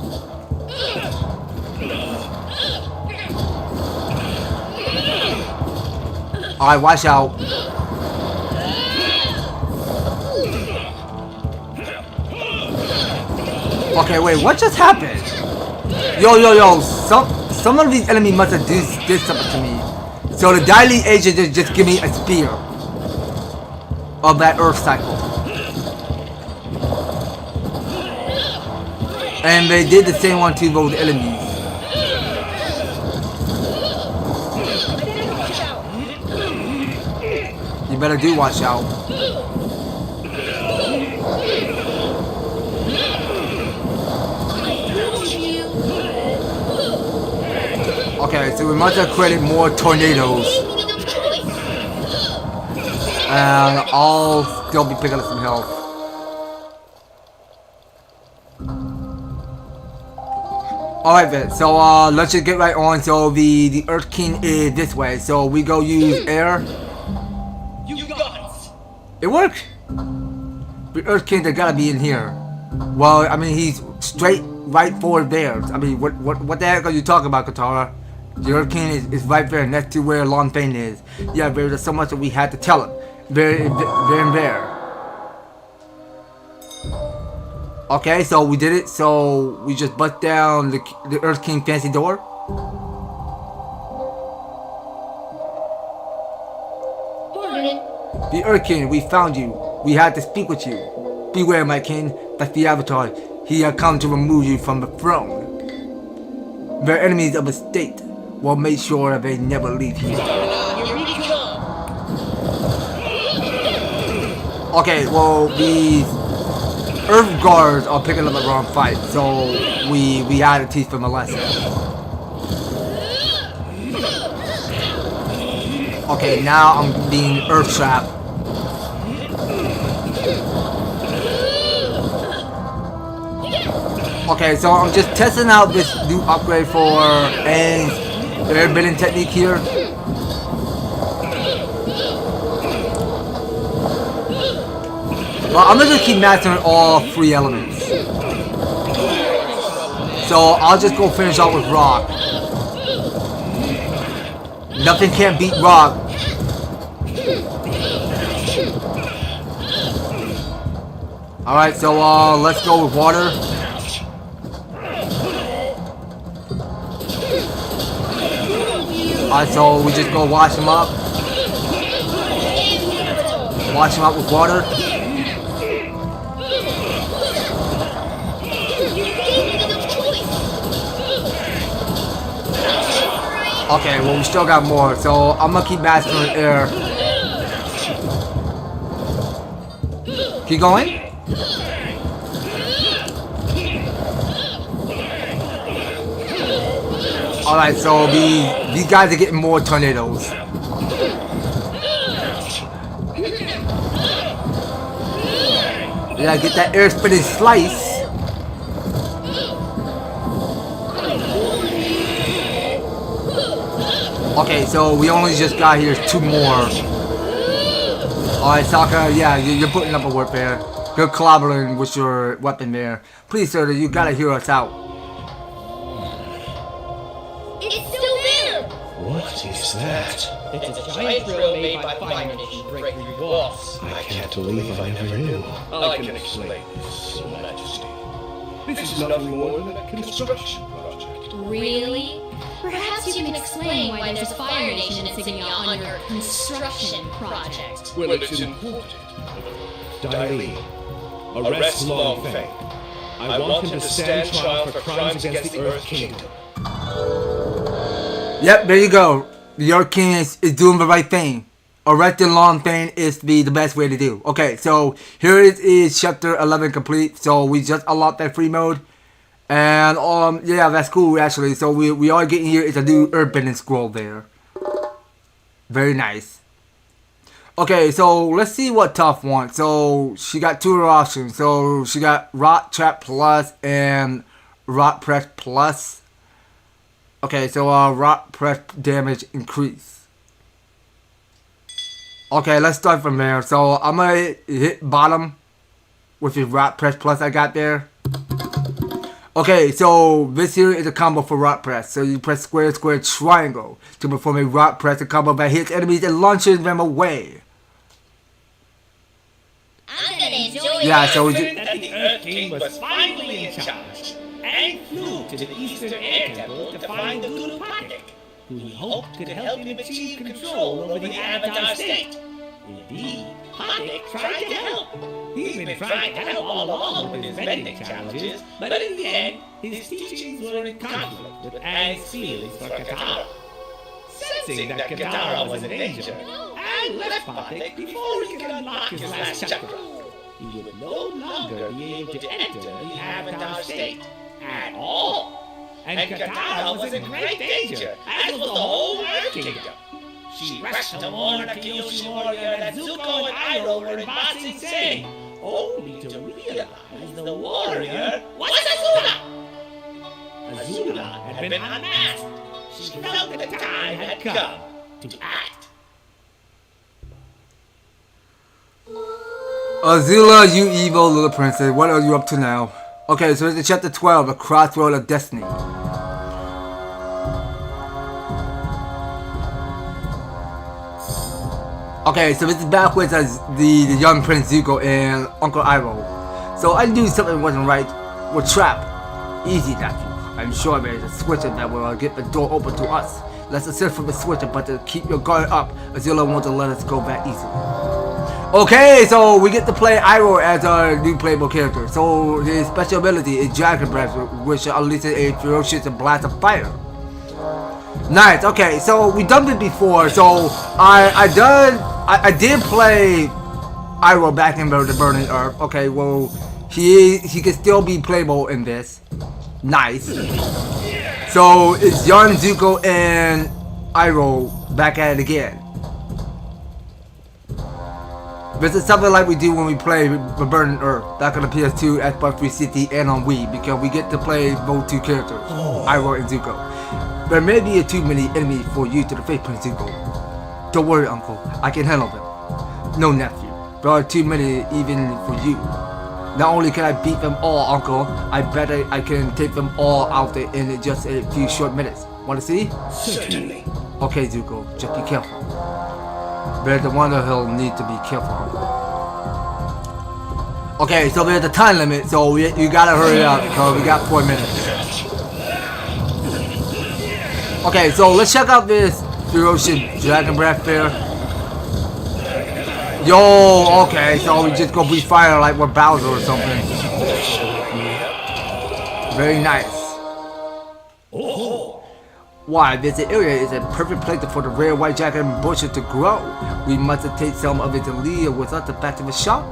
Alright, watch out. Okay, wait, what just happened? Yo, some of these enemies must have did something to me. So the Daily Agent just give me a spear of that Earth cycle. And they did the same one to those enemies. You better do watch out. Okay, so we must have created more tornadoes. And I'll still be picking up some health. Alright then, so let's just get right on. So the Earth King is this way. So we go use air. It worked! The Earth King, they gotta be in here. Well, I mean, he's straight right forward there. I mean, what the heck are you talking about, Katara? The Earth King is right there, next to where Long Fane is. Yeah, there's so much that we had to tell him. They're in there. Okay, so we did it. So we just bust down the Earth King fancy door. The Earth King, we found you. We had to speak with you. Beware, my king. That's the Avatar. He had come to remove you from the throne. They're enemies of the state. We'll make sure that they never leave here. Okay, well, these Earth Guards are picking up the wrong fight, so we had to teach them a lesson. Okay, now I'm being Earth trapped. Okay, so I'm just testing out this new upgrade for Ain's airbending technique here. Well, I'm just gonna keep mastering all 3 elements. So I'll just go finish off with rock. Nothing can beat rock. Alright, so let's go with water. Alright, so we just go wash them up. Wash them up with water. Okay, well we still got more, so I'm gonna keep mastering air. Keep going. Alright, so these guys are getting more tornadoes. Yeah, get that air spinning slice. Okay, so we only just got here 2 more. Alright, Sokka, yeah, you're putting up a work there. Good collaborating with your weapon there. Please, sir, you gotta hear us out. It's still there! What is that? It's a giant drill made by fire to break through walls. I can't believe I never knew. I can explain this, Your Majesty. This is nothing more than a construction project. Really? Perhaps you can explain why there's a Fire Nation insignia on your construction project. Well, it's important. Dai, arrest Long Feng. I want him to stand trial for crimes against the Earth Kingdom. Yep, there you go. The Earth King is doing the right thing. Arresting Long Feng is the best way to do. Okay, so here it is chapter 11 complete. So we just unlocked that free mode. And yeah, that's cool actually. So we are getting here is a new Airbender scroll there. Very nice. Okay, so let's see what Toph wants. So she got 2 options. So she got Rock Trap Plus and Rock Press Plus. Okay, so Rock Press damage increase. Okay, let's start from there. So I'm gonna hit bottom with the Rock Press Plus I got there. Okay, so this here is a combo for Rock Press. So you press square, square, triangle to perform a Rock Press, a combo that hits enemies and launches them away. I'm gonna enjoy Yeah, this. so we That the Earth King was finally in charge, and flew to the Eastern Air Temple to find the Guru Patek, who he hoped could help him achieve control over the Avatar state. Indeed, Patek tried to help. He's been trying to help all along with his bending challenges, but in the end, his teachings were in conflict with Aang's feelings for Katara. Sensing that Katara was in danger, Aang left Patek before he could unlock his last chakra. He would no longer be able to enter the Avatar state at all. And Katara was in great danger, as was the whole Earth Kingdom. She rushed to warn the Kyoshi warrior that Zuko and Iroh were in Ba Sing Se, only to realize the warrior was Azula. Azula had been unmasked. She felt the time had come to act. Azula, you evil little princess, what are you up to now? Okay, so it's chapter 12, The Crossroad of Destiny. Okay, so this is back with the young Prince Zuko and Uncle Iroh. So I knew something wasn't right with Trap. Easy, nephew. I'm sure there's a switcher that will get the door open to us. Let's assist from the switcher, but to keep your guard up, Azula won't let us go that easily. Okay, so we get to play Iroh as our new playable character. So his special ability is Dragon Breath, which unleashes a ferocious blast of fire. Nice. Okay, so we done it before. So I did play Iroh back in the Burning Earth. Okay, well he can still be playable in this. Nice. So it's young Zuko and Iroh back at it again. This is something like we do when we play The Burning Earth back on the PS2, Xbox 360, and on Wii, because we get to play both 2 characters, Iroh and Zuko. There may be too many enemies for you to defeat Prince Zuko. Don't worry, Uncle, I can handle them. No, nephew, there are too many even for you. Not only can I beat them all, Uncle, I bet I can take them all out there in just a few short minutes. Want to see? Certainly. Okay, Zuko, just be careful. There's the one that he'll need to be careful, Uncle. Okay, so there's a time limit, so you gotta hurry up, because we got 4 minutes. Okay, so let's check out this ferocious Dragon Breath there. Yo, okay, so we just go breathe fire like we're Bowser or something. Very nice. Why, this area is a perfect place for the rare white jacket bushes to grow. We must take some of it to lead with us back to the shop.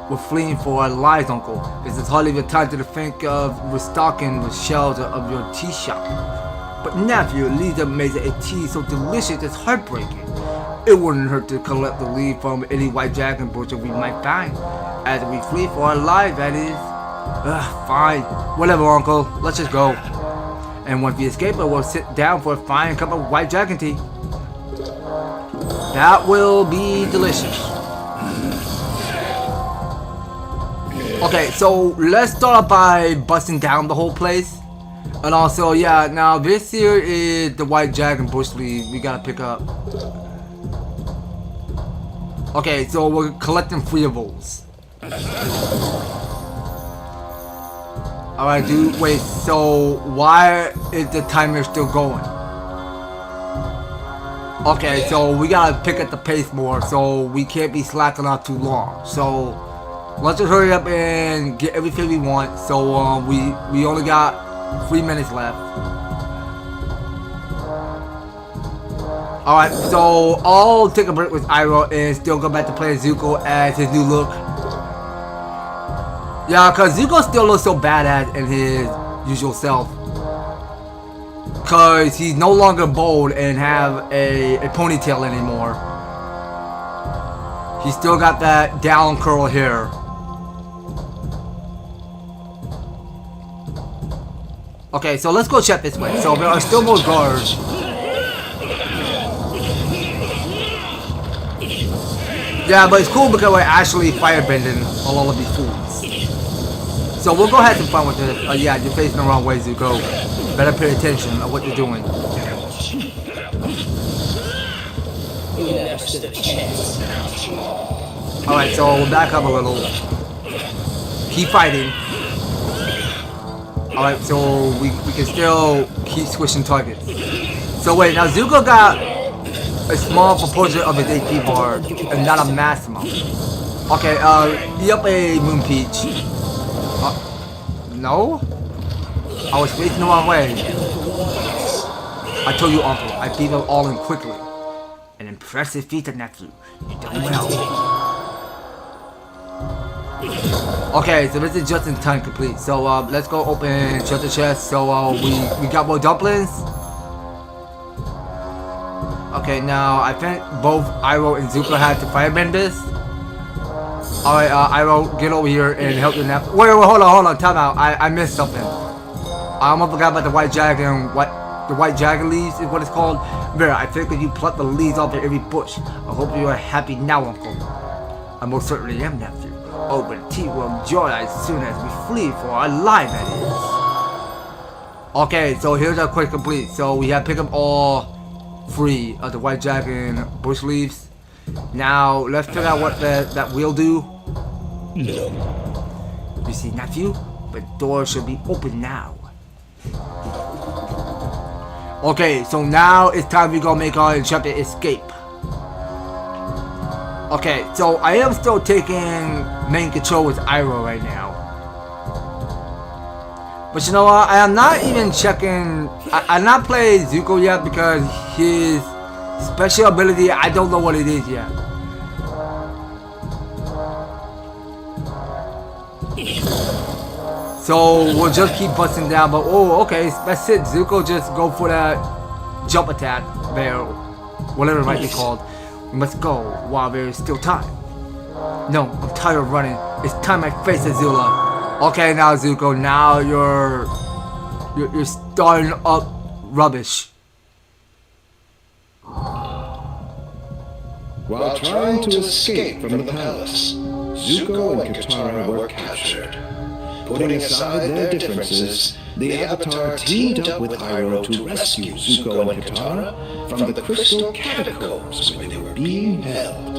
We're fleeing for our lives, Uncle. This is hardly the time to think of restocking the shelves of your tea shop. But nephew, Lisa makes a tea so delicious it's heartbreaking. It wouldn't hurt to collect the leaf from any white dragon bushes we might find. As we flee for our lives, that is. Fine. Whatever, Uncle. Let's just go. And once we escape, we'll sit down for a fine cup of white dragon tea. That will be delicious. Okay, so let's start off by busting down the whole place. And also, yeah, now this here is the white dragon bush leaf we gotta pick up. Okay, so we're collecting 3 of those. Alright, dude, wait, so why is the timer still going? Okay, so we gotta pick up the pace more, so we can't be slacking off too long. So let's just hurry up and get everything we want. So we only got 3 minutes left. Alright, so I'll take a break with Iroh and still go back to play Zuko as his new look. Yeah, cause Zuko still looks so badass in his usual self. Cause he's no longer bold and have a ponytail anymore. He's still got that down curl hair. Okay, so let's go check this way. So there are still more guards. Yeah, but it's cool because we're actually firebending all of these fools. So we'll go ahead and have some fun with this. Yeah, you're facing the wrong way, Zuko. Better pay attention of what you're doing. Alright, so we'll back up a little. Keep fighting. Alright, so we can still keep switching targets. So wait, now Zuko got a small proportion of his AP bar and not a maximum. Okay, be up a Moon Peach. No? I was facing the wrong way. I told you, Uncle, I beat them all in quickly. An impressive feat, nephew. You done well. Okay, so this is just in time complete. So let's go open treasure chest. So we got more dumplings. Okay, now I think both Iroh and Zuko had to firebend this. Alright, Iroh, get over here and help your nap. Wait, hold on, time out. I missed something. I almost forgot about the white dragon. The white dragon leaves is what it's called. Vera, I think that you pluck the leaves off of every bush. I hope you are happy now, Uncle. I most certainly am, nephew. Oh, but tea will enjoy as soon as we flee for our life, that is. Okay, so here's our quest complete. So we have picked up all 3 of the white dragon bush leaves. Now let's figure out what that will do. You see, nephew, the door should be open now. Okay, so now it's time we go make our intrepid escape. Okay, so I am still taking main control with Iroh right now. But you know what? I am not even checking. I'm not playing Zuko yet because his special ability, I don't know what it is yet. So we'll just keep busting down, but oh, okay, that's it. Zuko just go for that jump attack there, whatever it might be called. We must go while there is still time. No, I'm tired of running. It's time I face Azula. Okay, now Zuko, now you're starting up rubbish. While trying to escape from the palace, Zuko and Katara were captured. Putting aside their differences, the Avatar teamed up with Iroh to rescue Zuko and Katara from the crystal catacombs where they were being held.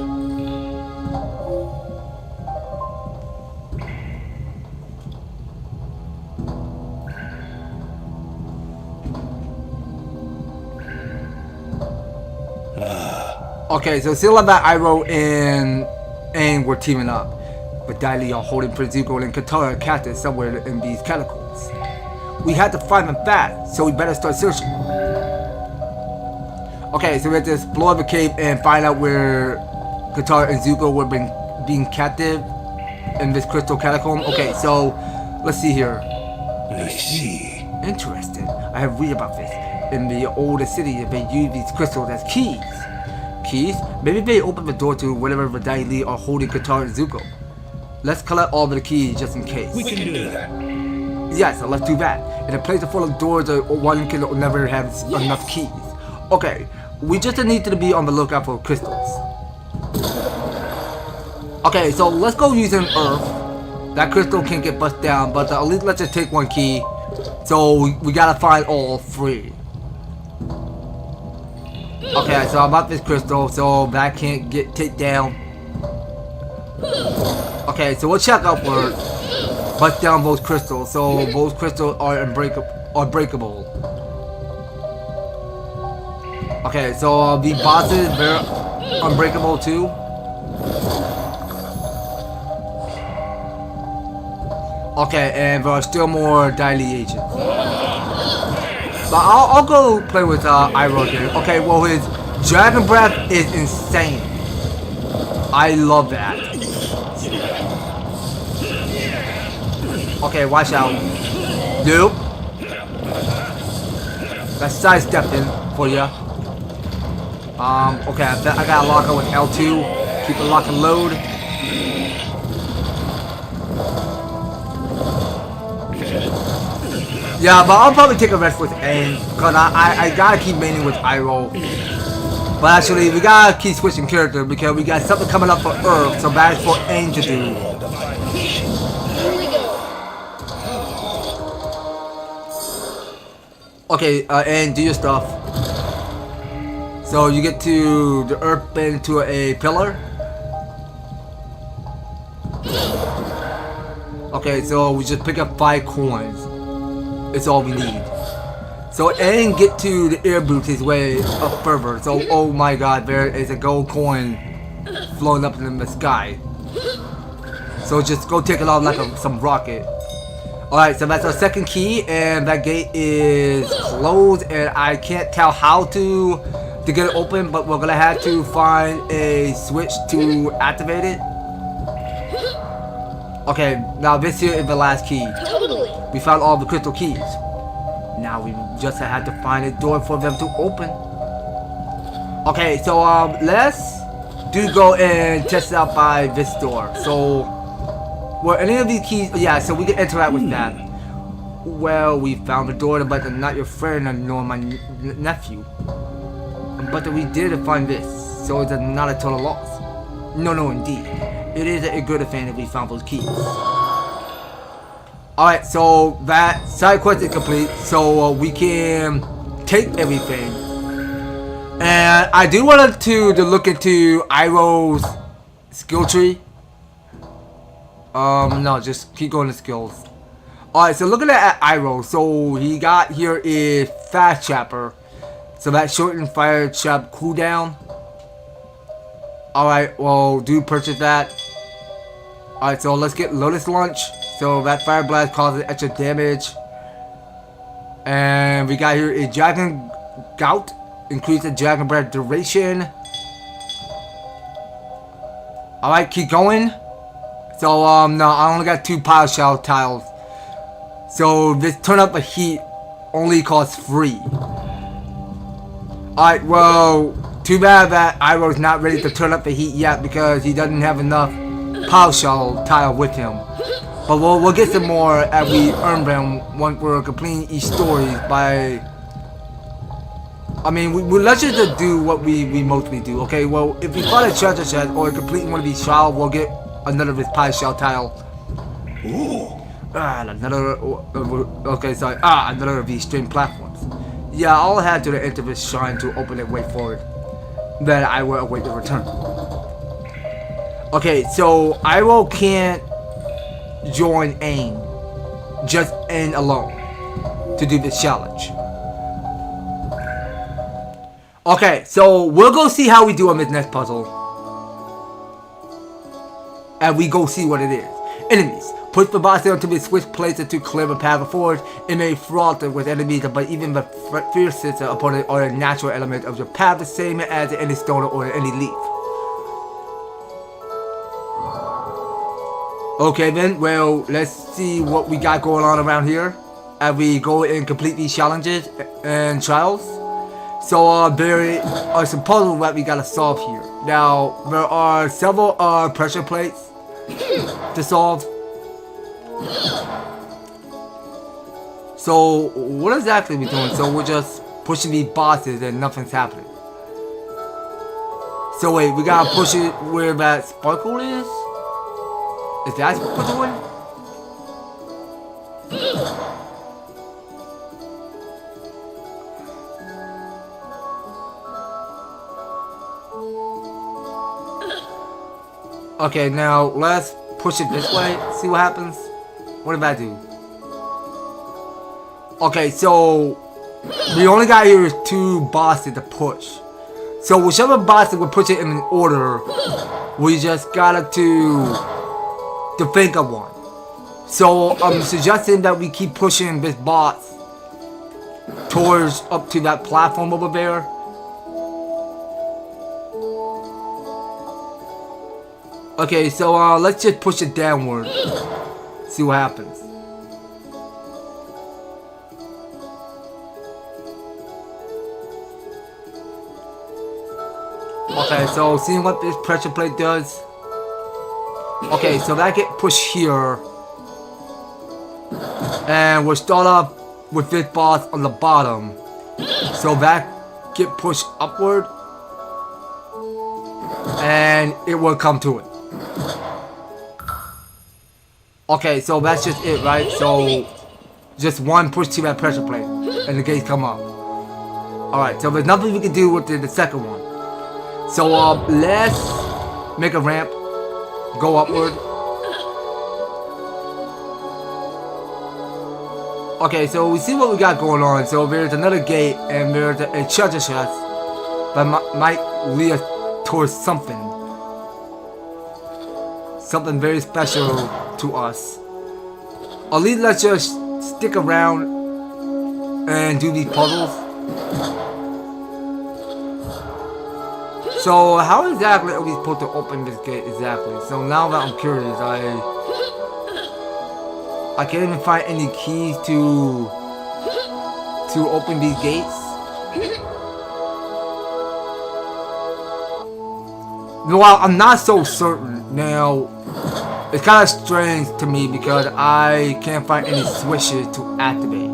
Okay, so still about Iroh and Aang were teaming up. But Dai Li are holding Prince Zuko and Katara captive somewhere in these catacombs. We had to find them fast, so we better start searching. Okay, so we have to explore the cave and find out where Katara and Zuko were being captive in this crystal catacomb. Okay, so let's see here. I see. Interesting. I have read about this. In the older city, they use these crystals as keys. Keys? Maybe they open the door to whatever Vidali are holding Katara and Zuko. Let's collect all of the keys just in case. We can do that. Yes, so let's do that. In a place full of doors, one can never have enough keys. Okay, we just need to be on the lookout for crystals. Okay, so let's go using Earth. That crystal can get bust down, but at least let's just take one key. So we gotta find all 3. Okay, so I'm at this crystal, so that can't get taken down. Okay, so we'll check out for bust down those crystals. So those crystals are breakable. Okay, so the bosses, they're unbreakable too. Okay, and there are still more daily agents. But I'll go play with Iroh here. Okay, well his Dragon Breath is insane. I love that. Okay, watch out. Nope. That's sidestepping for ya. Okay, I gotta lock it with L2. Keep it lock and load. Yeah, but I'll probably take a rest with Aang, because I gotta keep maining with Iroh. But actually, we gotta keep switching character because we got something coming up for Earth, so that is for Aang to do. Okay, Aang, do your stuff. So you get to the Earth bend to a pillar. Okay, so we just pick up 5 coins. It's all we need. So Aang get to the air boots his way up further. So oh my god, there is a gold coin floating up in the sky. So just go take it off like some rocket. Alright, so that's our second key, and that gate is closed, and I can't tell how to get it open, but we're gonna have to find a switch to activate it. Okay, now this here is the last key. Totally. We found all the crystal keys. Now we just had to find a door for them to open. Okay, so let's go and test it out by this door. So, were any of these keys? Yeah, so we can interact with that. Well, we found the door, but not your friend nor my nephew. But we did find this, so it's not a total loss. No, indeed. It is a good thing that we found those keys. Alright, so that side quest is complete, so we can take everything. And I do want to look into Iroh's skill tree. No, just keep going to skills. Alright, so looking at Iroh, so he got here is Fast Trapper. So that shortened fire trap cooldown. Alright, well, do purchase that. Alright, so let's get Lotus Launch. So that Fire Blast causes extra damage. And we got here a Dragon Gout. Increase the Dragon Breath duration. Alright, keep going. So, no, I only got 2 Power Shell tiles. So, this turn up the heat only costs 3. Alright, well, too bad that Iroh's not ready to turn up the heat yet because he doesn't have enough Power Shell tile with him. But we'll get some more as we earn them once we're completing each story by... I mean, let's just do what we mostly do, okay? Well, if we find a treasure chest or complete one of these trials, we'll get another of his Power Shell tile. Another... Okay, sorry. Another of these string platforms. Yeah, I'll head to the end of this shrine to open it way forward. Then I will await the return. Okay, so Iroh can't join Aang. Just Aang alone. To do this challenge. Okay, so we'll go see how we do on this next puzzle. And we go see what it is. Enemies. Push the boss until it switch places to clear a path forward. It may fraught with enemies, but even the fiercest opponent or a natural element of your path, the same as any stone or any leaf. Okay then, well, let's see what we got going on around here as we go and complete these challenges and trials. So there are some puzzles that we gotta solve here. Now, there are several pressure plates to solve. So, what exactly are we doing? So we're just pushing these bosses and nothing's happening. So wait, we gotta push it where that sparkle is? Is that what we're doing? Okay, now let's push it this way, see what happens. What did that do? Okay, so we only got here 2 bosses to push. So whichever boss we push it in order, we just gotta to think of one. So I'm suggesting that we keep pushing this boss towards up to that platform over there. Okay, so let's just push it downward. See what happens. Okay, so seeing what this pressure plate does. Okay, so that get pushed here. And we'll start off with this boss on the bottom. So that get pushed upward. And it will come to it. Okay, so that's just it, right? So just one push to that pressure plate and the gates come up. Alright, so there's nothing we can do with the second one. So let's make a ramp, go upward. Okay, so we see what we got going on. So there's another gate and there's a treasure chest that might lead us towards something. Something very special to us. Or at least let's just stick around and do these puzzles. So how exactly are we supposed to open this gate exactly? So now that I'm curious, I can't even find any keys to open these gates. No, I'm not so certain. Now, it's kind of strange to me because I can't find any switches to activate.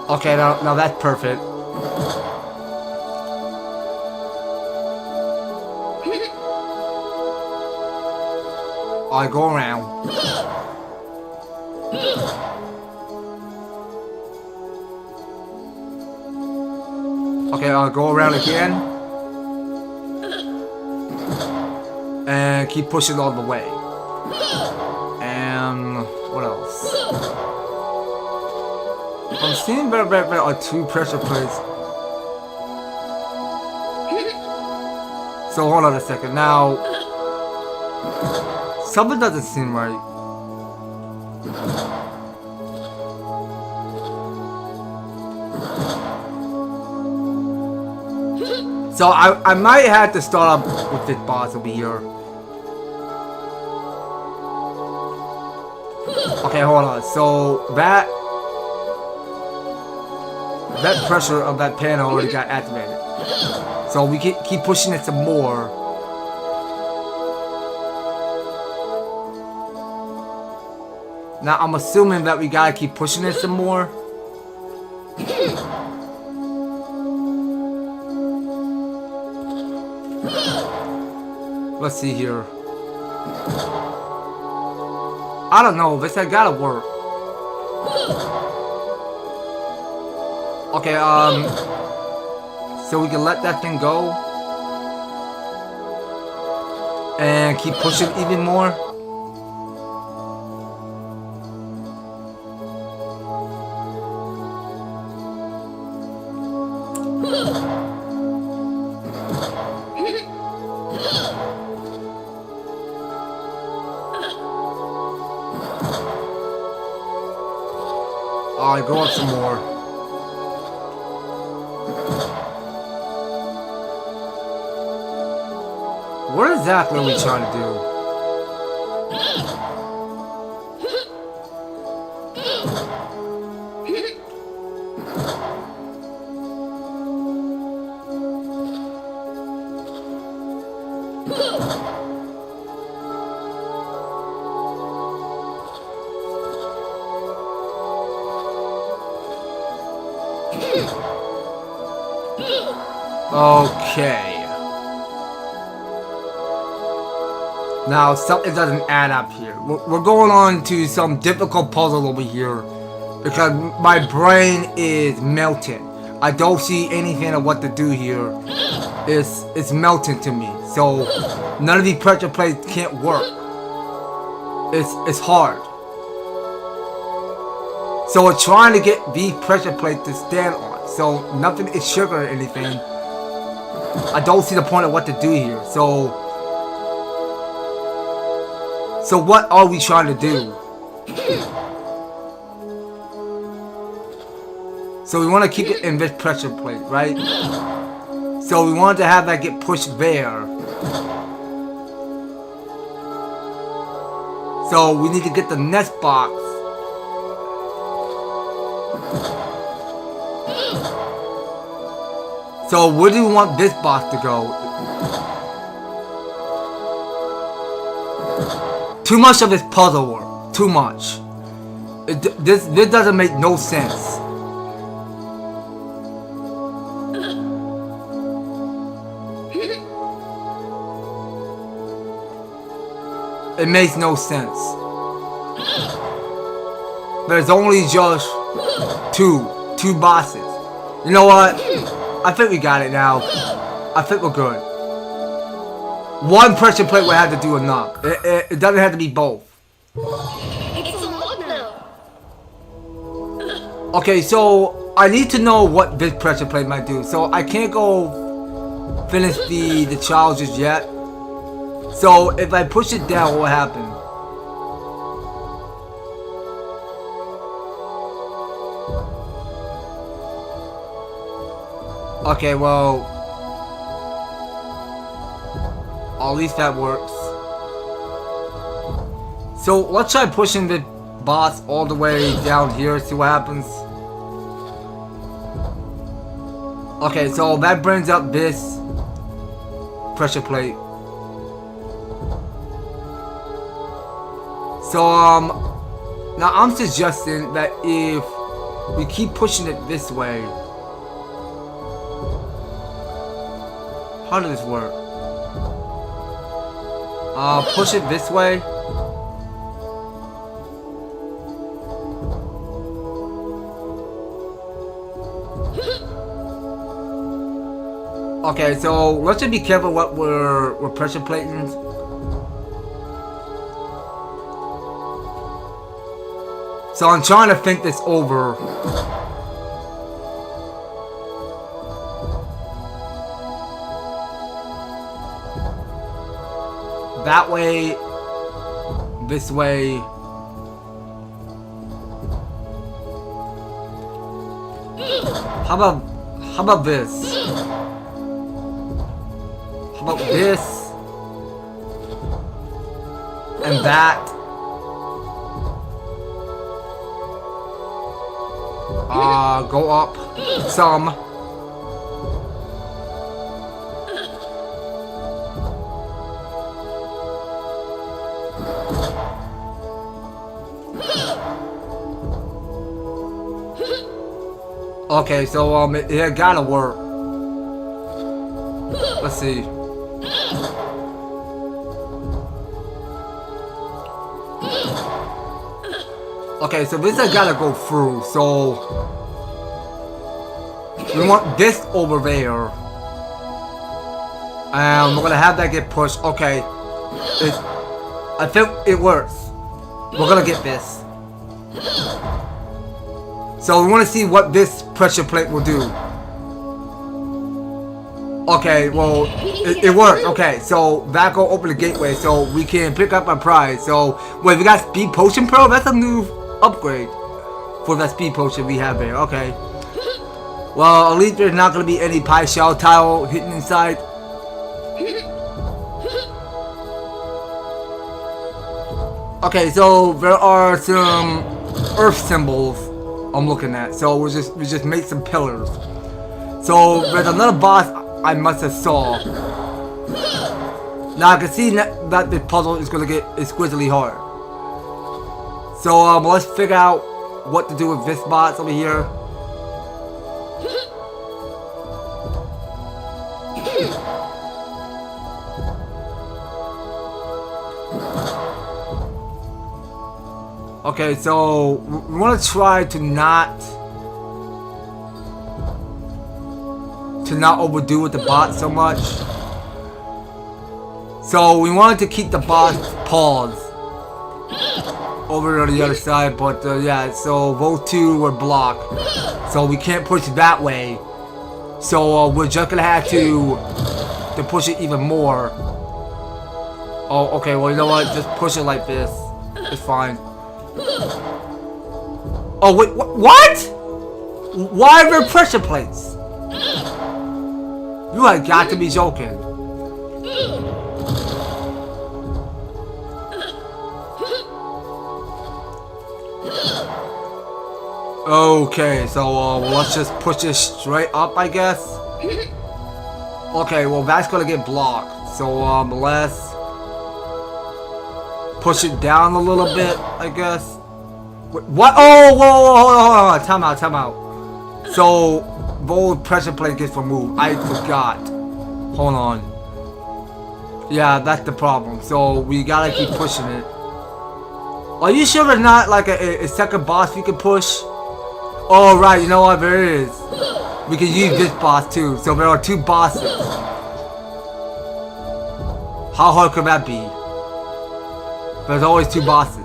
Okay, now that's perfect. I go around. Okay, I'll go around again. And keep pushing all the way. And what else? I'm seeing there are 2 pressure plates. So hold on a second. Now, something doesn't seem right. So I might have to start up with this boss over here. Okay, hold on. So that pressure of that panel already got activated. So we keep pushing it some more. Now I'm assuming that we gotta keep pushing it some more. Let's see here. I don't know, this has gotta work. Okay, so we can let that thing go. And keep pushing even more. Alright, go up some more. What exactly are we trying to do? Okay. Now, something doesn't add up here. We're going on to some difficult puzzle over here because my brain is melting. I don't see anything of what to do here. It's melting to me. So, none of these pressure plates can't work. It's hard. So, we're trying to get these pressure plates to stand on. So, nothing is sugar or anything. I don't see the point of what to do here. So what are we trying to do? So we want to keep it in this pressure plate, right? So we want to have that get pushed there. So we need to get the next box. So where do we want this box to go? Too much of this puzzle work. Too much. This doesn't make no sense. It makes no sense. There's only just two bosses. You know what? I think we got it now. I think we're good. One pressure plate will have to do enough. It doesn't have to be both. It's unlocked now. Okay, so I need to know what this pressure plate might do. So I can't go finish the challenges yet. So if I push it down, what will happen? Okay, well, at least that works. So let's try pushing the boss all the way down here, see what happens. Okay, so that brings up this pressure plate. So now I'm suggesting that if we keep pushing it this way. How does this work? Push it this way. Okay, so let's just be careful what we're pressure plating. So I'm trying to think this over. That way, this way. How about this? How about this? And that? Go up some. Okay, so it gotta work. Let's see. Okay, so this has gotta go through. So we want this over there, and we're gonna have that get pushed. Okay, I think it works. We're gonna get this. So we want to see what this pressure plate will do. Okay, well, it worked. Okay, so that go open the gateway so we can pick up our prize. So, wait, we got Speed Potion Pro? That's a new upgrade. for that speed potion we have there. Okay. Well, at least there's not gonna be any pie shell tile hidden inside. Okay, so there are some earth symbols I'm looking at. So we just made some pillars. So there's another boss I must have saw. Now I can see that the puzzle is gonna get exquisitely hard. So let's figure out what to do with this boss over here. Okay, so we want to try to not overdo with the boss so much. So we wanted to keep the boss paused over on the other side, but yeah, so those two were blocked, so we can't push that way. So we're just gonna have to push it even more. Oh, okay. Well, you know what? Just push it like this. It's fine. Oh wait, what? Why are there pressure plates? You have got to be joking. Okay, so let's just push this straight up, I guess. Okay, well that's gonna get blocked. So let's push it down a little bit, I guess. Wait, what? Oh, whoa, time out. So both pressure plate gets removed. I forgot. Hold on. Yeah, that's the problem. So we gotta keep pushing it. Are you sure there's not like a second boss we can push? Oh right, you know what? There is. We can use this boss too. So there are two bosses. How hard could that be? There's always two bosses.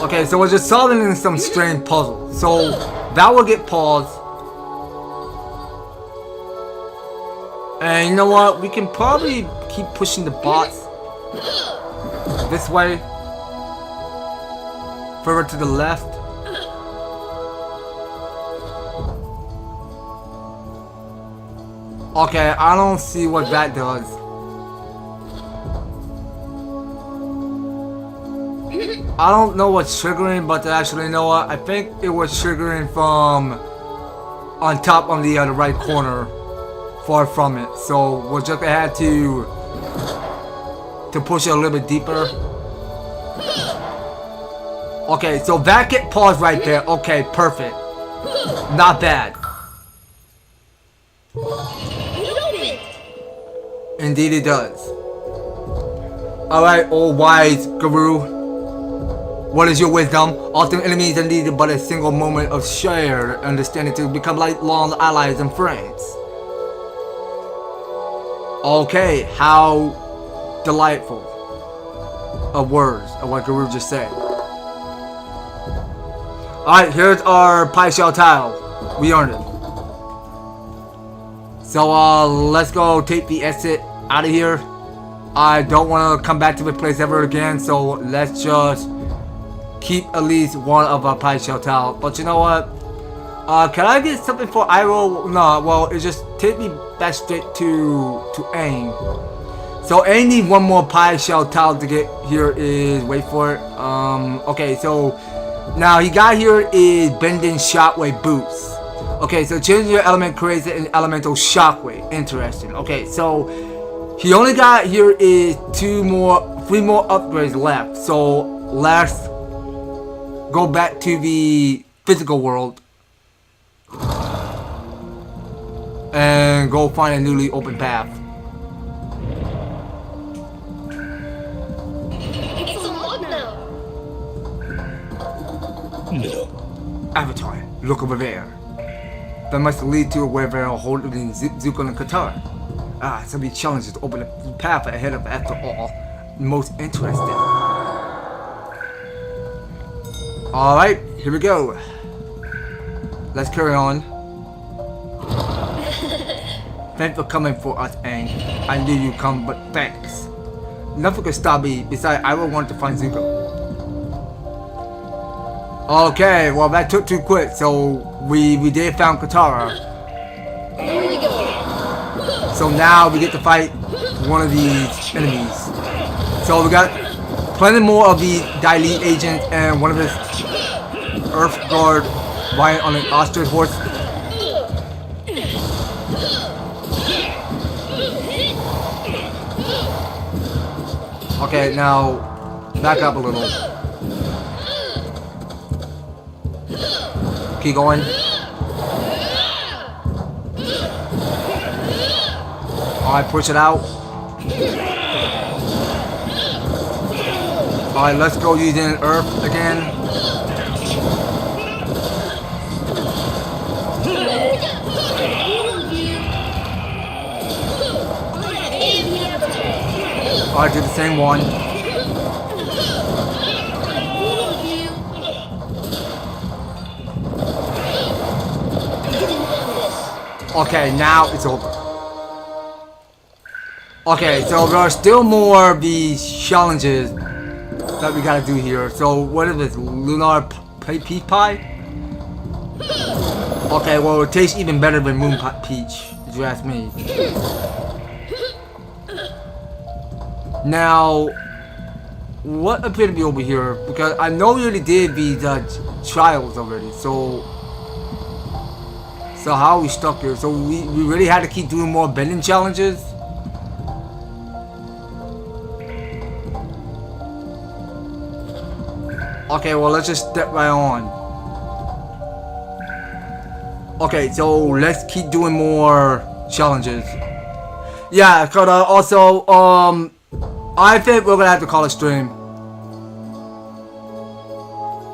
Okay, so we're just solving some strange puzzles. So that will get paused. And you know what? We can probably keep pushing the bots this way. Further to the left. Okay, I don't see what that does. I don't know what's triggering, but actually, you know what? I think it was triggering from on top on the other right corner, far from it. So we'll just have to push it a little bit deeper. Okay, so that get paused right there. Okay, perfect. Not bad. Indeed it does. Alright, old wise guru. What is your wisdom? Often enemies are needed but a single moment of shared understanding to become lifelong allies and friends. Okay, how delightful of words of what Guru just said. Alright, here's our pie shell tile. We earned it. So let's go take the exit out of here. I don't want to come back to the place ever again, so let's just keep at least one of our pie shell tile. But you know what? Can I get something for Iroh? No, well, it just take me back straight to Aang. So Aang needs one more pie shell tile to get here is, wait for it. Okay, so now he got here is bending shockwave boots. Okay, so changing your element creates an elemental shockwave. Interesting. Okay, so he only got here is three more upgrades left. So let's go back to the physical world and go find a newly open path. It's unlocked now. No. Avatar, look over there. That must lead to where they're holding Zuko and Katara. Ah, so many challenges to open the path ahead of, after all. Most interesting. Alright, here we go. Let's carry on. Thanks for coming for us, Aang. I knew you'd come, but thanks. Nothing could stop me. Besides, I will want to find Zuko. Okay, well that took too quick, so we did found Katara. Here we go. So now we get to fight one of these enemies. So we got plenty more of the Daily agents and one of his Earth Guard riding on an ostrich horse. Okay, now back up a little. Keep going. Alright, push it out. Alright, let's go using Earth again. Alright, do the same one. Okay, now it's over. Okay, so there are still more of these challenges that we gotta do here. So what is this? Lunar peach pie? Okay, well it tastes even better than moon peach, if you ask me. Now, what appear to be over here? Because I know we already did these trials already. So how are we stuck here? So we really had to keep doing more bending challenges. Okay, well let's just step right on. Okay, so let's keep doing more challenges. Yeah, cause also I think we're gonna have to call a stream.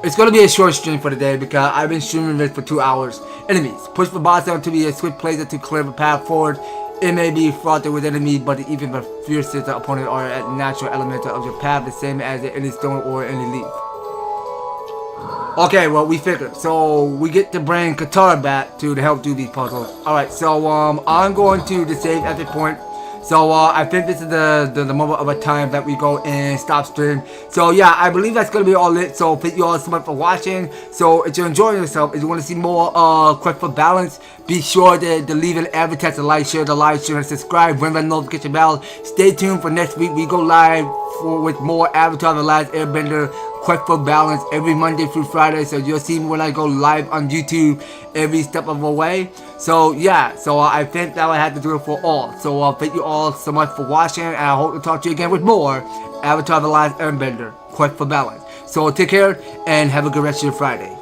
It's gonna be a short stream for today because I've been streaming this for 2 hours. Enemies. Push the boss down to be a swift player to clear the path forward. It may be fraught with enemies, but even the fiercest opponent are a natural element of your path, the same as any stone or any leaf. Okay, well we figured. So we get to bring Katara back to help do these puzzles. Alright, so I'm going to save at this point. So I think this is the moment of a time that we go and stop stream. So yeah, I believe that's gonna be all it. So thank you all so much for watching. So if you're enjoying yourself, if you want to see more Quest for Balance, be sure to leave an advertise, like, share the live stream, and subscribe, ring that notification bell. Stay tuned for next week. We go live with more Avatar: The Last Airbender Quest for Balance every Monday through Friday. So you'll see me when I go live on YouTube every step of the way. So yeah, so I think that I have to do it for all. So thank you all so much for watching, and I hope to talk to you again with more Avatar: The Last Airbender Quest for Balance. So take care and have a good rest of your Friday.